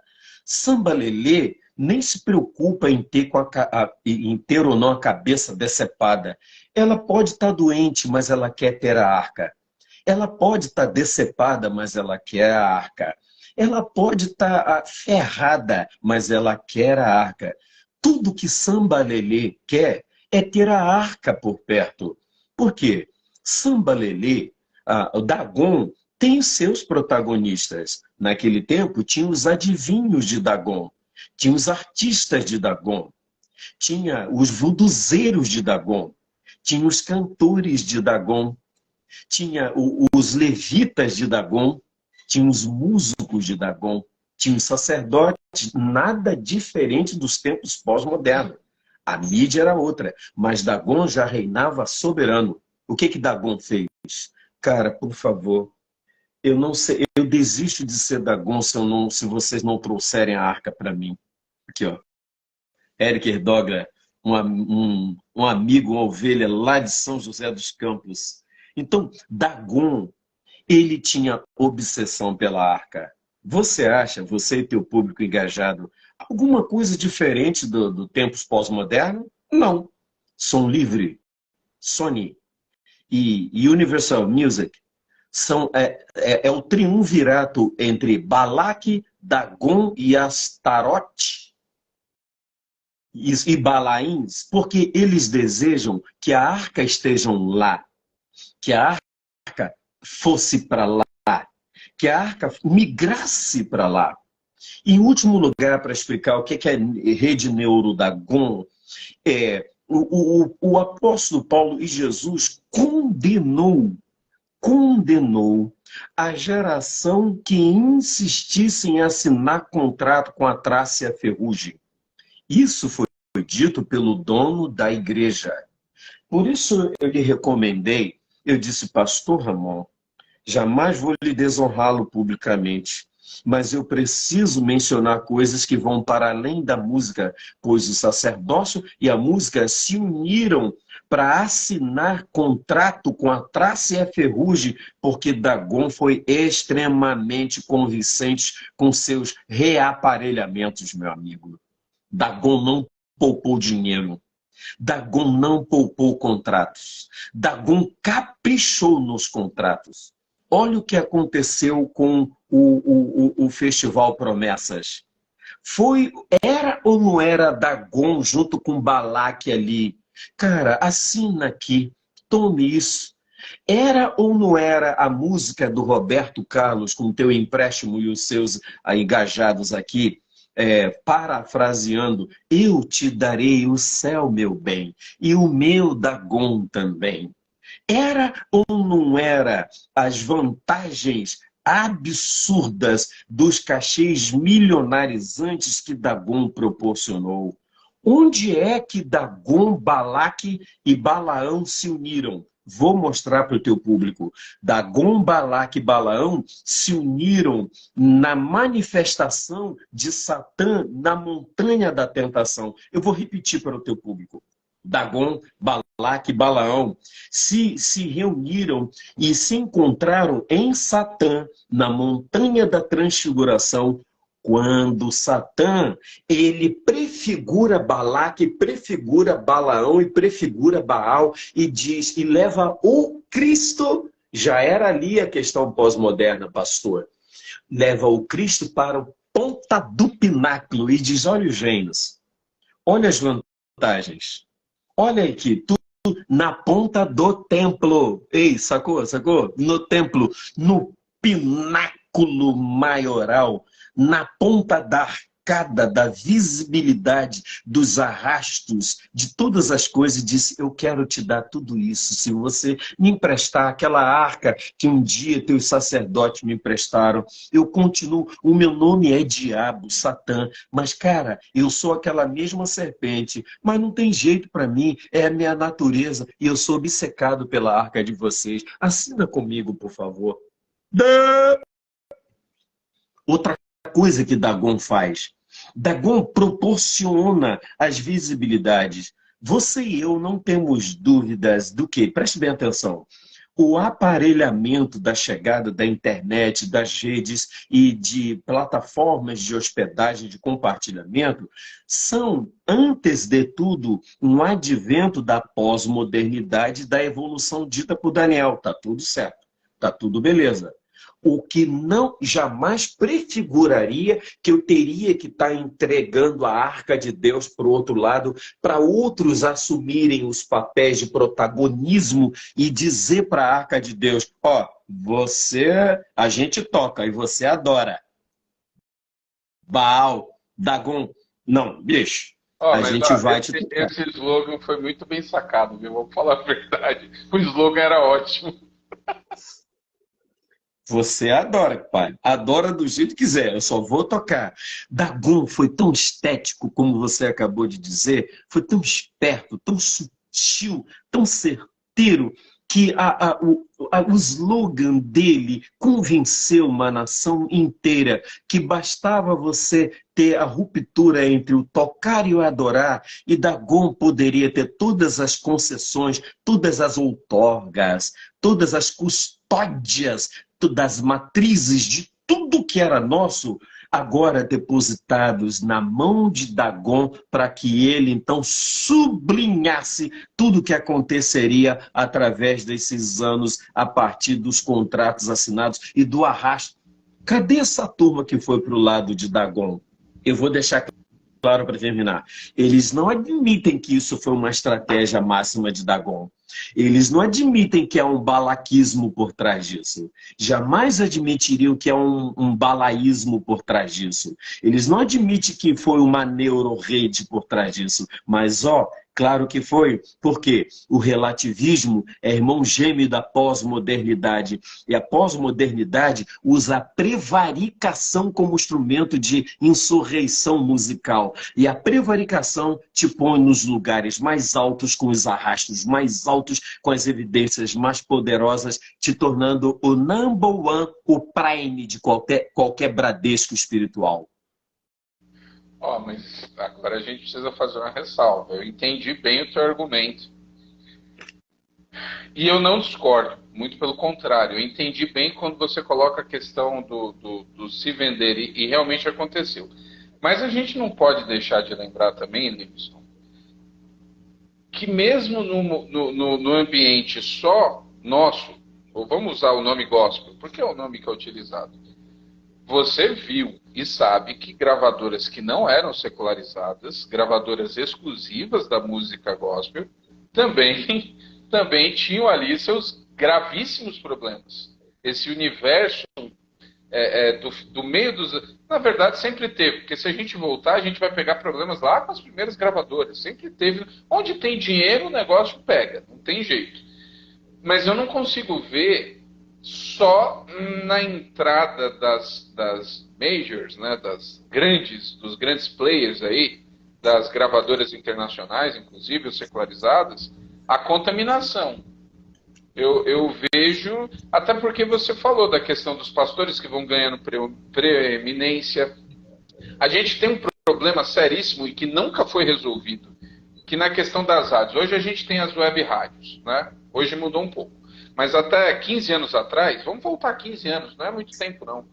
Sambalelê nem se preocupa em ter ou não a cabeça decepada. Ela pode estar doente, mas ela quer ter a arca. Ela pode estar decepada, mas ela quer a arca. Ela pode estar ferrada, mas ela quer a arca. Tudo que Sambalelê quer é ter a arca por perto. Por quê? Sambalelê, o Dagon, tem os seus protagonistas. Naquele tempo, tinha os adivinhos de Dagon, tinha os artistas de Dagon, tinha os vuduzeiros de Dagon, tinha os cantores de Dagon, tinha os levitas de Dagon, tinha os músicos de Dagon, tinha os sacerdotes, nada diferente dos tempos pós-modernos. A mídia era outra, mas Dagon já reinava soberano. O que Dagon fez? Cara, por favor, eu não sei, eu desisto de ser Dagon se vocês não trouxerem a arca para mim. Aqui, ó. Eric Erdogler, um amigo, uma ovelha lá de São José dos Campos. Então, Dagon, ele tinha obsessão pela arca. Você acha, você e teu público engajado, alguma coisa diferente do tempos pós-moderno? Não. Som Livre, Sony e Universal Music é o triunvirato entre Balaque, Dagon e Astarote e Balaíns, porque eles desejam que a arca estejam lá, que a arca fosse para lá, que a arca migrasse para lá. Em último lugar, para explicar o que é rede Neurodagon, o apóstolo Paulo e Jesus condenou a geração que insistisse em assinar contrato com a Trácia Ferrugem. Isso foi dito pelo dono da igreja. Por isso eu lhe recomendei, eu disse, pastor Ramon, jamais vou lhe desonrá-lo publicamente, mas eu preciso mencionar coisas que vão para além da música, pois o sacerdócio e a música se uniram para assinar contrato com a Trácia Ferrugem, porque Dagon foi extremamente convincente com seus reaparelhamentos, meu amigo. Dagon não poupou dinheiro. Dagon não poupou contratos. Dagon caprichou nos contratos. Olha o que aconteceu com o Festival Promessas. Era ou não era Dagon junto com Balaque ali? Cara, assina aqui, tome isso. Era ou não era a música do Roberto Carlos com o teu empréstimo e os seus engajados aqui, parafraseando, eu te darei o céu, meu bem, e o meu Dagon também. Era ou não era as vantagens absurdas dos cachês milionarizantes que Dagon proporcionou? Onde é que Dagon, Balaque e Balaão se uniram? Vou mostrar para o teu público. Dagon, Balaque e Balaão se uniram na manifestação de Satã na montanha da tentação. Eu vou repetir para o teu público. Dagon, Balaque e Balaão se reuniram e se encontraram em Satã, na montanha da transfiguração, quando Satã, ele prefigura Balaque, prefigura Balaão e prefigura Baal e diz, e leva o Cristo, já era ali a questão pós-moderna, pastor, leva o Cristo para o ponta do pináculo e diz, olha os reinos, olha as vantagens. Olha aqui, tudo na ponta do templo. Ei, sacou? Sacou? No templo, no pináculo maioral, na ponta da arcada, da visibilidade, dos arrastos, de todas as coisas, disse, eu quero te dar tudo isso, se você me emprestar aquela arca que um dia teus sacerdotes me emprestaram, eu continuo, o meu nome é Diabo, Satã, mas cara, eu sou aquela mesma serpente, mas não tem jeito para mim, é a minha natureza, e eu sou obcecado pela arca de vocês, assina comigo, por favor. Outra coisa que Dagon faz. Dagon proporciona as visibilidades. Você e eu não temos dúvidas do que? Preste bem atenção. O aparelhamento da chegada da internet, das redes e de plataformas de hospedagem, de compartilhamento, são, antes de tudo, um advento da pós-modernidade, da evolução dita por Daniel. Tá tudo certo, tá tudo beleza. O que não jamais prefiguraria que eu teria que estar entregando a arca de Deus para o outro lado, para outros assumirem os papéis de protagonismo e dizer para a arca de Deus, ó, a gente toca e você adora. Baal, Dagon, não, bicho, a gente vai te tocar. Esse slogan foi muito bem sacado, viu? Vou falar a verdade. O slogan era ótimo. Você adora, pai. Adora do jeito que quiser. Eu só vou tocar. Dagon foi tão estético, como você acabou de dizer. Foi tão esperto, tão sutil, tão certeiro, que o slogan dele convenceu uma nação inteira que bastava você ter a ruptura entre o tocar e o adorar, e Dagon poderia ter todas as concessões, todas as outorgas, todas as custódias, das matrizes de tudo que era nosso, agora depositados na mão de Dagon, para que ele então sublinhasse tudo o que aconteceria através desses anos, a partir dos contratos assinados e do arrasto. Cadê essa turma que foi para o lado de Dagon? Eu vou deixar claro para terminar. Eles não admitem que isso foi uma estratégia máxima de Dagon. Eles não admitem que é um balaquismo por trás disso. Jamais admitiriam que é um balaísmo por trás disso. Eles não admitem que foi uma neurorede por trás disso. Mas, claro que foi, porque o relativismo é irmão gêmeo da pós-modernidade. E a pós-modernidade usa a prevaricação como instrumento de insurreição musical. E a prevaricação te põe nos lugares mais altos, com os arrastos mais altos, com as evidências mais poderosas, te tornando o number one, o prime de qualquer bradesco espiritual. Mas agora a gente precisa fazer uma ressalva. Eu entendi bem o teu argumento. E eu não discordo, muito pelo contrário. Eu entendi bem quando você coloca a questão do se vender, e realmente aconteceu. Mas a gente não pode deixar de lembrar também, Livingston, que mesmo no ambiente só nosso, ou vamos usar o nome gospel, porque é o nome que é utilizado. Você viu e sabe que gravadoras que não eram secularizadas, gravadoras exclusivas da música gospel, também tinham ali seus gravíssimos problemas. Esse universo do meio dos... Na verdade, sempre teve, porque se a gente voltar, a gente vai pegar problemas lá com as primeiras gravadoras. Sempre teve. Onde tem dinheiro, o negócio pega, não tem jeito. Mas eu não consigo ver só na entrada das majors, né, dos grandes players aí, das gravadoras internacionais, inclusive, ou secularizadas, a contaminação. Eu vejo, até porque você falou da questão dos pastores que vão ganhando preeminência. A gente tem um problema seríssimo e que nunca foi resolvido, que na questão das rádios. Hoje a gente tem as web rádios, né? Hoje mudou um pouco. Mas até 15 anos atrás, vamos voltar 15 anos, não é muito tempo não.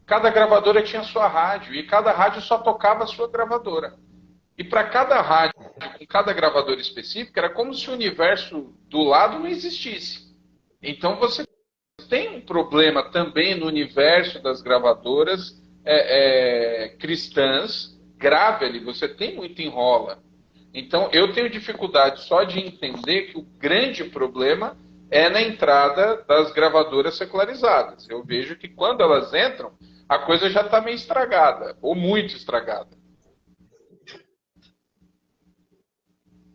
Cada gravadora tinha sua rádio e cada rádio só tocava a sua gravadora. E para cada rádio, com cada gravadora específica, era como se o universo do lado não existisse. Então você tem um problema também no universo das gravadoras cristãs, grave ali, você tem muito enrola. Então eu tenho dificuldade só de entender que o grande problema é na entrada das gravadoras secularizadas. Eu vejo que quando elas entram, a coisa já está meio estragada, ou muito estragada.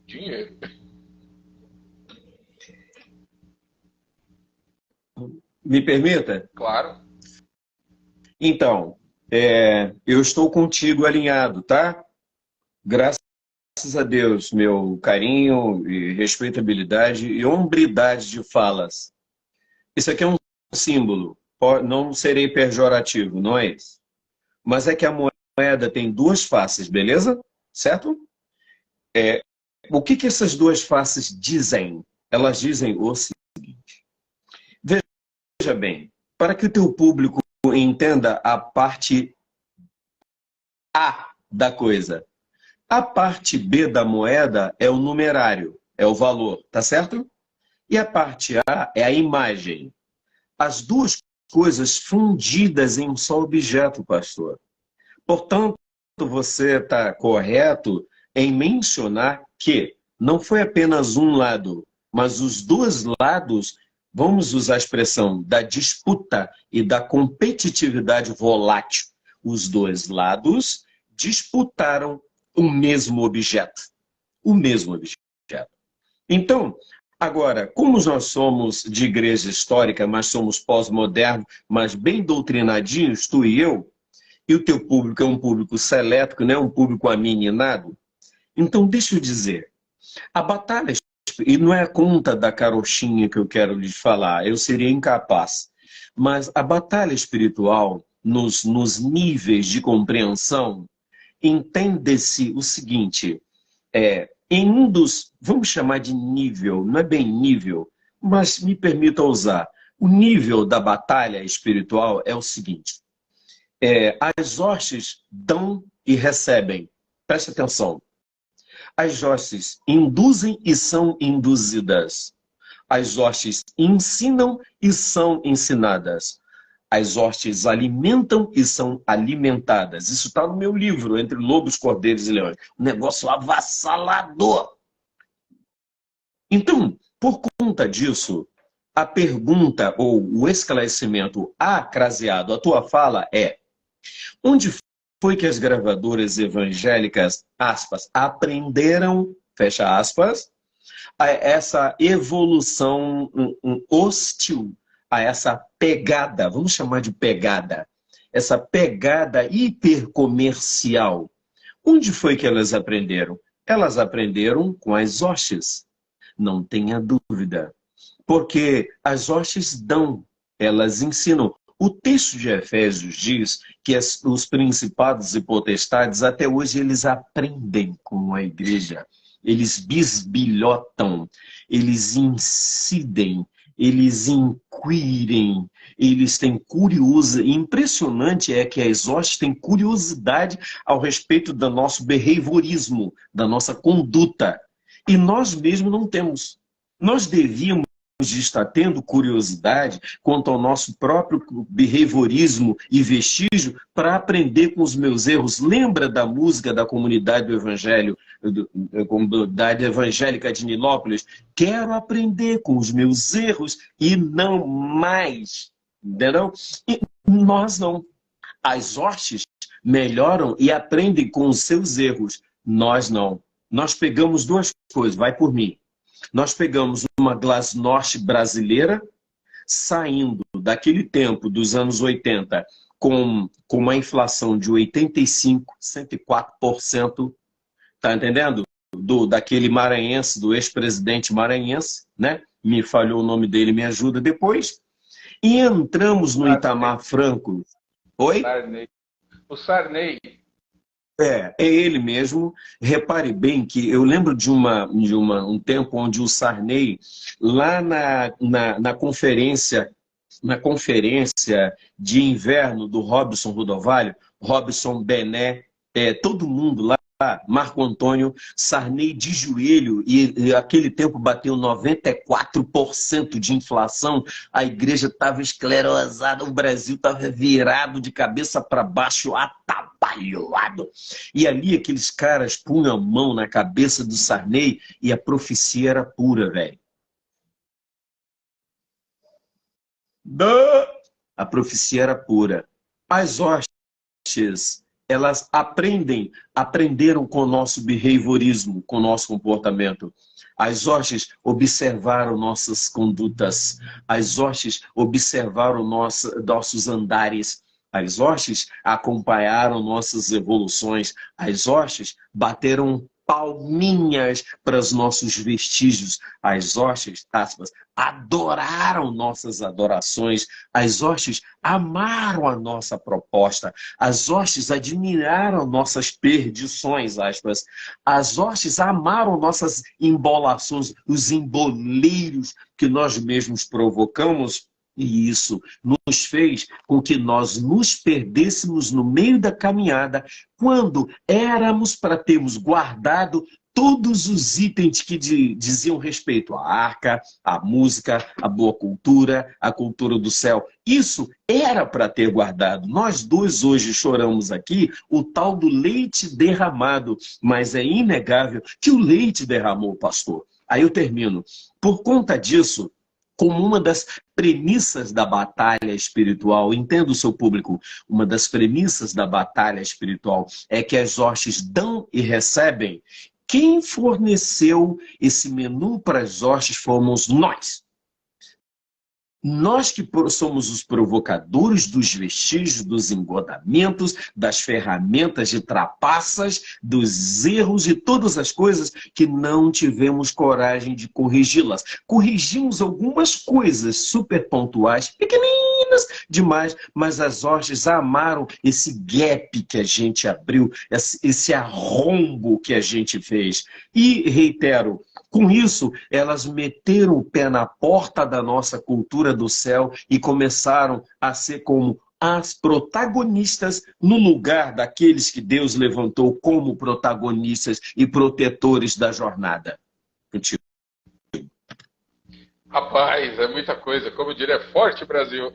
Dinheiro. Me permita? Claro. Então, eu estou contigo alinhado, tá? Graças a Deus, meu carinho e respeitabilidade e hombridade de falas. Isso aqui é um símbolo. Não serei pejorativo, não é isso. Mas é que a moeda tem duas faces, beleza? Certo? O que essas duas faces dizem? Elas dizem o seguinte. Veja bem, para que o teu público entenda a parte A da coisa. A parte B da moeda é o numerário, é o valor, tá certo? E a parte A é a imagem. As duas coisas fundidas em um só objeto, pastor. Portanto, você está correto em mencionar que não foi apenas um lado, mas os dois lados, vamos usar a expressão da disputa e da competitividade volátil. Os dois lados disputaram o mesmo objeto. O mesmo objeto. Então, agora, como nós somos de igreja histórica, mas somos pós-moderno, mas bem doutrinadinhos, tu e eu, e o teu público é um público seleto, que não é um público amininado, então deixa eu dizer, a batalha, e não é a conta da carochinha que eu quero lhes falar, eu seria incapaz, mas a batalha espiritual, nos níveis de compreensão, entende-se o seguinte, em um dos, vamos chamar de nível, não é bem nível, mas me permita usar, o nível da batalha espiritual é o seguinte, as hostes dão e recebem, preste atenção, as hostes induzem e são induzidas, as hostes ensinam e são ensinadas, as hostes alimentam e são alimentadas. Isso está no meu livro, Entre Lobos, Cordeiros e Leões. Um negócio avassalador. Então, por conta disso, a pergunta ou o esclarecimento craseado à tua fala é: onde foi que as gravadoras evangélicas, aspas, aprenderam, fecha aspas, a essa evolução hostil, a essa pegada, vamos chamar de pegada, essa pegada hipercomercial? Onde foi que elas aprenderam? Elas aprenderam com as hostes, não tenha dúvida. Porque as hostes dão, elas ensinam. O texto de Efésios diz que os principados e potestades, até hoje, eles aprendem com a igreja. Eles bisbilhotam, eles incidem, eles inquirem, eles têm curiosidade. Impressionante é que as hostes têm curiosidade ao respeito do nosso behaviorismo, da nossa conduta. E nós mesmos não temos. Nós devíamos de estar tendo curiosidade quanto ao nosso próprio behaviorismo e vestígio para aprender com os meus erros. Lembra da música da comunidade do Evangelho, da comunidade evangélica de Nilópolis? Quero aprender com os meus erros e não mais. Entendeu? E nós não. As hostes melhoram e aprendem com os seus erros. Nós não. Nós pegamos duas coisas, vai por mim. Nós pegamos uma glasnost brasileira, saindo daquele tempo, dos anos 80, com uma inflação de 85%, 104%, tá entendendo? Daquele maranhense, do ex-presidente maranhense, né? Me falhou o nome dele, me ajuda depois. E entramos no Itamar Franco. Oi? Sarney. O Sarney. É ele mesmo. Repare bem que eu lembro de um tempo onde o Sarney, lá na conferência de inverno do Robson Rodovalho, Robson Bené, todo mundo lá, Marco Antônio, Sarney de joelho, e aquele tempo bateu 94% de inflação, a igreja estava esclerosada, o Brasil estava virado de cabeça para baixo, atabalhoado. E ali aqueles caras punham a mão na cabeça do Sarney e a profecia era pura, velho. A profecia era pura. As hostes, elas aprenderam com o nosso behaviorismo, com o nosso comportamento. As hostes observaram nossas condutas. As hostes observaram nossos andares. As hostes acompanharam nossas evoluções. As hostes bateram palminhas para os nossos vestígios. As hostes, aspas, adoraram nossas adorações. As hostes amaram a nossa proposta. As hostes admiraram nossas perdições, aspas. As hostes amaram nossas embolações, os emboleiros que nós mesmos provocamos. E isso nos fez com que nós nos perdêssemos no meio da caminhada, quando éramos para termos guardado todos os itens que diziam respeito à arca, à música, à boa cultura, à cultura do céu. Isso era para ter guardado. Nós dois hoje choramos aqui o tal do leite derramado, mas é inegável que o leite derramou, pastor. Aí eu termino. Por conta disso, como uma das premissas da batalha espiritual, entenda o seu público, uma das premissas da batalha espiritual é que as hostes dão e recebem. Quem forneceu esse menu para as hostes fomos nós. Nós que somos os provocadores dos vestígios, dos engodamentos, das ferramentas de trapaças, dos erros e todas as coisas que não tivemos coragem de corrigi-las. Corrigimos algumas coisas super pontuais, pequeninas demais, mas as hostes amaram esse gap que a gente abriu, esse arrombo que a gente fez. E, reitero, com isso, elas meteram o pé na porta da nossa cultura do céu e começaram a ser como as protagonistas no lugar daqueles que Deus levantou como protagonistas e protetores da jornada. Contigo. Rapaz, é muita coisa. Como eu diria, é forte, Brasil.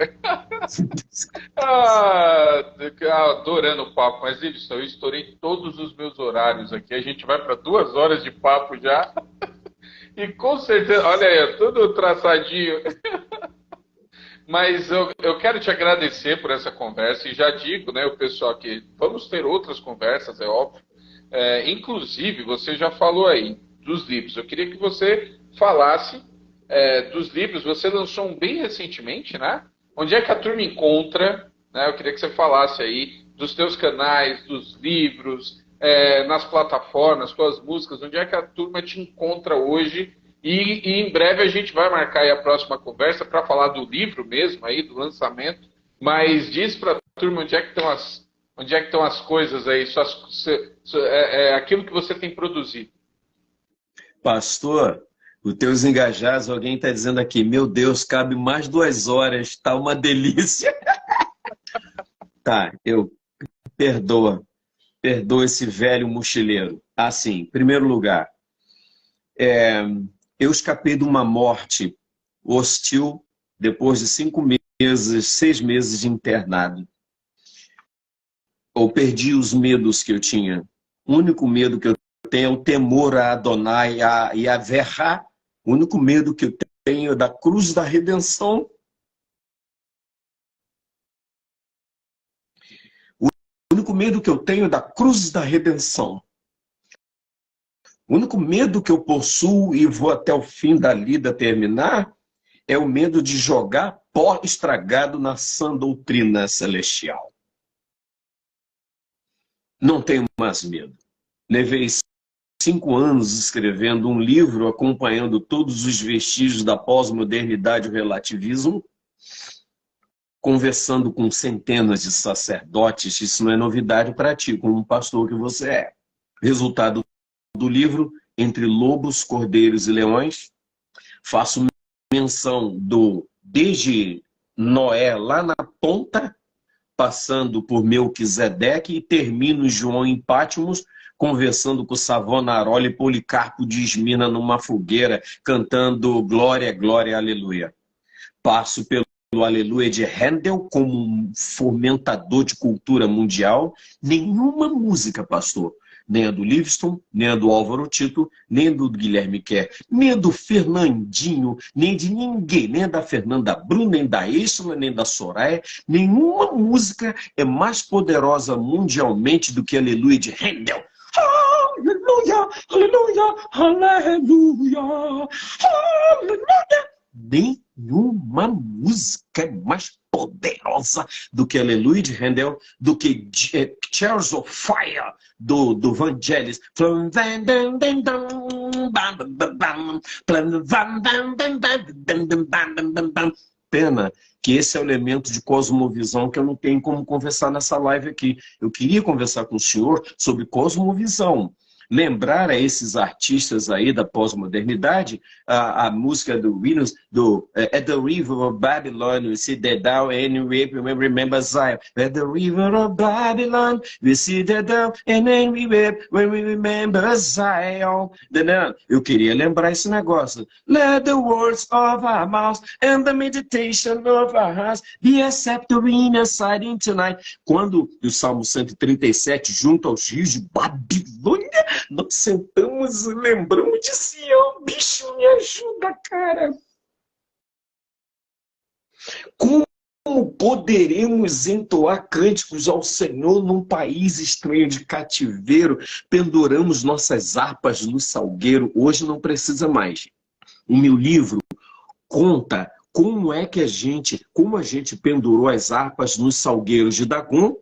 Adorando o papo. Mas, Ibson, eu estourei todos os meus horários aqui. A gente vai para 2 horas de papo já. E com certeza, olha aí, tudo traçadinho. Mas eu quero te agradecer por essa conversa e já digo, né, o pessoal, que vamos ter outras conversas, é óbvio. Inclusive, você já falou aí dos livros. Eu queria que você falasse dos livros. Você lançou um bem recentemente, né? Onde é que a turma encontra? Né? Eu queria que você falasse aí dos teus canais, dos livros, nas plataformas, suas músicas, onde é que a turma te encontra hoje? E em breve a gente vai marcar aí a próxima conversa para falar do livro mesmo, aí, do lançamento. Mas diz para a turma onde é que estão as coisas aí, aquilo que você tem produzido. Pastor, os teus engajados, alguém está dizendo aqui, meu Deus, cabe mais 2 horas, tá uma delícia. Tá, perdoa esse velho mochileiro. Assim, em primeiro lugar, eu escapei de uma morte hostil depois de 5 meses, 6 meses de internado. Eu perdi os medos que eu tinha. O único medo que eu tenho é o temor a Adonai e a Verá. O único medo que eu tenho é da cruz da redenção. O único medo que eu tenho é da cruz da redenção. O único medo que eu possuo e vou até o fim da lida terminar é o medo de jogar pó estragado na sã doutrina celestial. Não tenho mais medo. Levei 5 anos escrevendo um livro acompanhando todos os vestígios da pós-modernidade e o relativismo, conversando com centenas de sacerdotes. Isso não é novidade para ti, como um pastor que você é. Resultado do livro, Entre Lobos, Cordeiros e Leões, faço menção desde Noé lá na ponta, passando por Melquisedeque, e termino João em Pátimos, conversando com Savonarola e Policarpo de Esmina numa fogueira, cantando Glória, Glória, Aleluia. Passo pelo Aleluia de Handel como um fomentador de cultura mundial. Nenhuma música, pastor, nem a do Livingston, nem a do Álvaro Tito, nem a do Guilherme Kerr, nem a do Fernandinho, nem de ninguém, nem a da Fernanda Brum, nem da Eixla, nem da Soraya. Nenhuma música é mais poderosa mundialmente do que Aleluia de Handel. Aleluia, aleluia, aleluia, aleluia. Nenhuma música é mais poderosa do que Aleluia de Handel, do que Chariots of Fire do Vangelis. Pena que esse é o elemento de cosmovisão que eu não tenho como conversar nessa live aqui. Eu queria conversar com o senhor sobre cosmovisão. Lembrar a esses artistas aí da pós-modernidade a música do Venus, At the River of Babylon, we see the down and we remember Zion. At the River of Babylon, we see the down and then we weep when we remember Zion. Eu queria lembrar esse negócio. Let the words of our mouths and the meditation of our hearts be accepted in our sight tonight. Quando o Salmo 137, junto aos rios de Babilônia, nós sentamos e lembramos de Sião. Bicho, me ajuda, cara. Como poderemos entoar cânticos ao Senhor num país estranho de cativeiro? Penduramos nossas harpas no salgueiro. Hoje não precisa mais. O meu livro conta como a gente pendurou as harpas nos salgueiros de Dagon.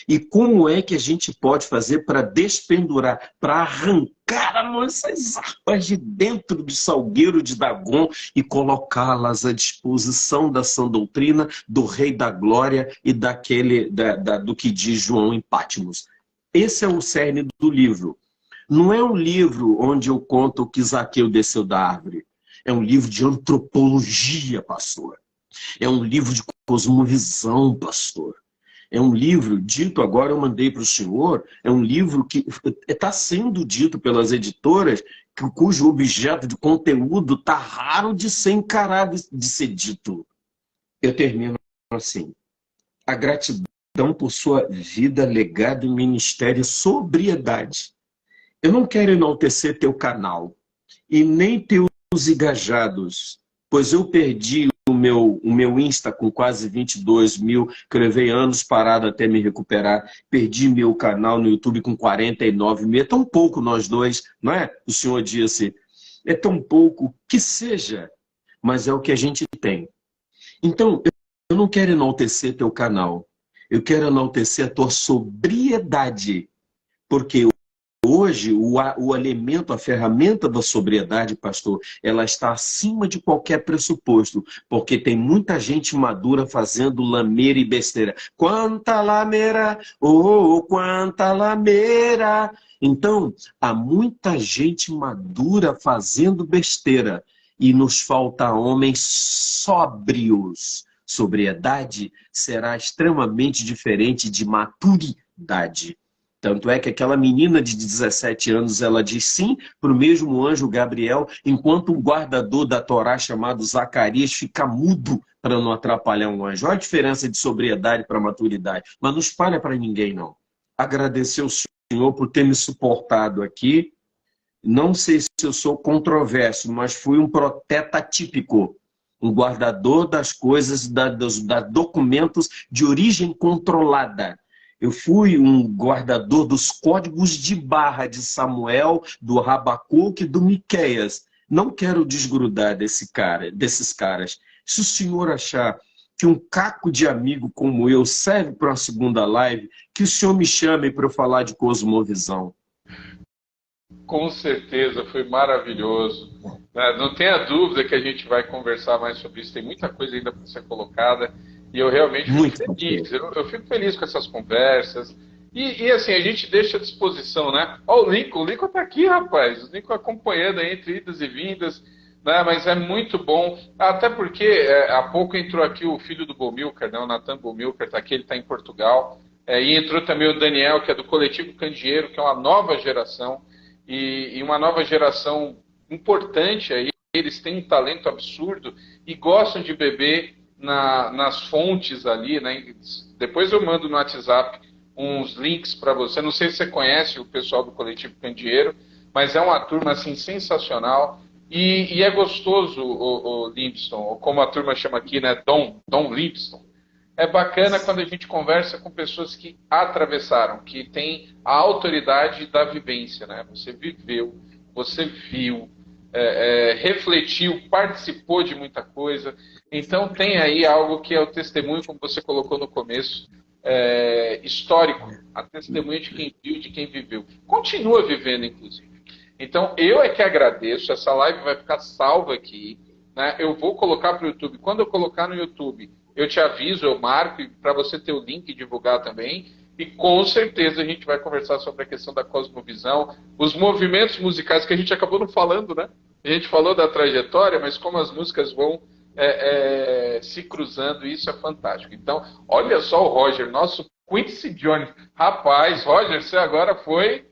E como é que a gente pode fazer para despendurar, para arrancar as nossas harpas de dentro do salgueiro de Dagon e colocá-las à disposição da sã doutrina, do Rei da Glória e do que diz João em Pátimos. Esse é o cerne do livro. Não é um livro onde eu conto que Zaqueu desceu da árvore. É um livro de antropologia, pastor. É um livro de cosmovisão, pastor. É um livro dito, agora eu mandei para o senhor, é um livro que está sendo dito pelas editoras, cujo objeto de conteúdo está raro de ser encarado, de ser dito. Eu termino assim. A gratidão por sua vida, legado e ministério, sobriedade. Eu não quero enaltecer teu canal e nem teus engajados, pois eu perdi o meu Insta com quase 22 mil, que eu levei anos parado até me recuperar. Perdi meu canal no YouTube com 49 mil. É tão pouco nós dois, não é? O senhor disse, é tão pouco que seja, mas é o que a gente tem. Então, eu não quero enaltecer teu canal. Eu quero enaltecer a tua sobriedade, porque hoje, o elemento, a ferramenta da sobriedade, pastor, ela está acima de qualquer pressuposto, porque tem muita gente madura fazendo lameira e besteira. Quanta lameira, oh, quanta lameira. Então, há muita gente madura fazendo besteira e nos falta homens sóbrios. Sobriedade será extremamente diferente de maturidade. Tanto é que aquela menina de 17 anos, ela diz sim para o mesmo anjo Gabriel, enquanto um guardador da Torá chamado Zacarias fica mudo para não atrapalhar um anjo. Olha a diferença de sobriedade para maturidade. Mas não espalha para ninguém, não. Agradecer ao Senhor por ter me suportado aqui. Não sei se eu sou controverso, mas fui um profeta típico. Um guardador das coisas, dos documentos de origem controlada. Eu fui um guardador dos códigos de barra de Samuel, do Rabacuque e do Miqueias. Não quero desgrudar desses caras. Se o senhor achar que um caco de amigo como eu serve para uma segunda live, que o senhor me chame para eu falar de cosmovisão. Com certeza, foi maravilhoso. Não tenha dúvida que a gente vai conversar mais sobre isso. Tem muita coisa ainda para ser colocada. E eu realmente fico feliz. Eu fico feliz com essas conversas. E assim, a gente deixa à disposição, né? Ó, o Lincoln tá aqui, rapaz. O Lincoln acompanhando entre idas e vindas, né? Mas é muito bom. Até porque há pouco entrou aqui o filho do Bomilcar, né? O Nathan Bomilcar tá aqui, ele tá em Portugal. E entrou também o Daniel, que é do Coletivo Candeeiro, que é uma nova geração. E uma nova geração importante aí. Eles têm um talento absurdo e gostam de beber nas fontes ali, né? Depois eu mando no WhatsApp uns links para você. Não sei se você conhece o pessoal do Coletivo Candeeiro, mas é uma turma assim sensacional e é gostoso o Limpston, ou como a turma chama aqui, né? Dom Limpston. É bacana quando a gente conversa com pessoas que atravessaram, que têm a autoridade da vivência, né? Você viveu, você viu, refletiu, participou de muita coisa. Então tem aí algo que é o testemunho, como você colocou no começo, histórico, a testemunha de quem viu, de quem viveu. Continua vivendo, inclusive. Então eu é que agradeço, essa live vai ficar salva aqui, né? Eu vou colocar para o YouTube. Quando eu colocar no YouTube, eu te aviso, eu marco, para você ter o link e divulgar também. E com certeza a gente vai conversar sobre a questão da cosmovisão, os movimentos musicais que a gente acabou não falando, né? A gente falou da trajetória, mas como as músicas vão se cruzando, isso é fantástico. Então, olha só o Roger, nosso Quincy Jones. Rapaz, Roger, você agora foi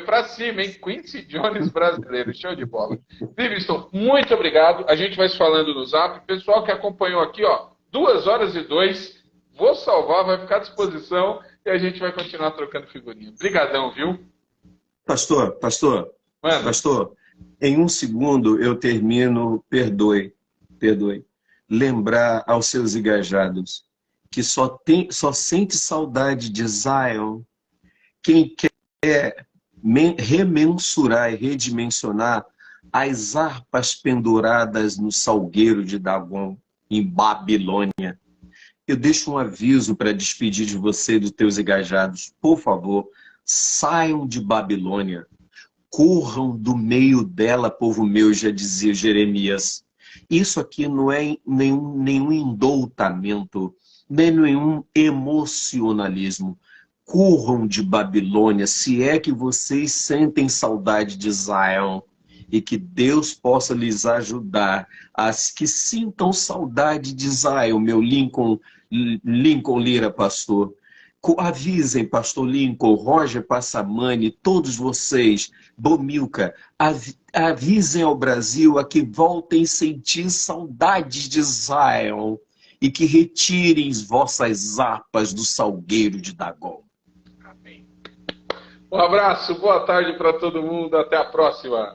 para cima, hein? Quincy Jones brasileiro, show de bola. Livingston, muito obrigado. A gente vai se falando no Zap. Pessoal que acompanhou aqui, ó, 2h02. Vou salvar, vai ficar à disposição e a gente vai continuar trocando figurinha. Obrigadão, viu? Pastor, em um segundo eu termino, perdoe. Lembrar aos seus engajados que só sente saudade de Zion quem quer remensurar e redimensionar as harpas penduradas no salgueiro de Dagon, em Babilônia. Eu deixo um aviso para despedir de você e dos teus engajados. Por favor, saiam de Babilônia. Corram do meio dela, povo meu, já dizia Jeremias. Isso aqui não é nenhum endoutamento, nem nenhum emocionalismo. Corram de Babilônia, se é que vocês sentem saudade de Zion. E que Deus possa lhes ajudar, as que sintam saudade de Zion, meu Lincoln Lira, pastor. Avisem, pastor Lincoln, Roger Passamani, todos vocês, Bomilcar, avisem ao Brasil a que voltem a sentir saudades de Zion e que retirem vossas harpas do salgueiro de Dagon. Amém. Um abraço, boa tarde para todo mundo, até a próxima.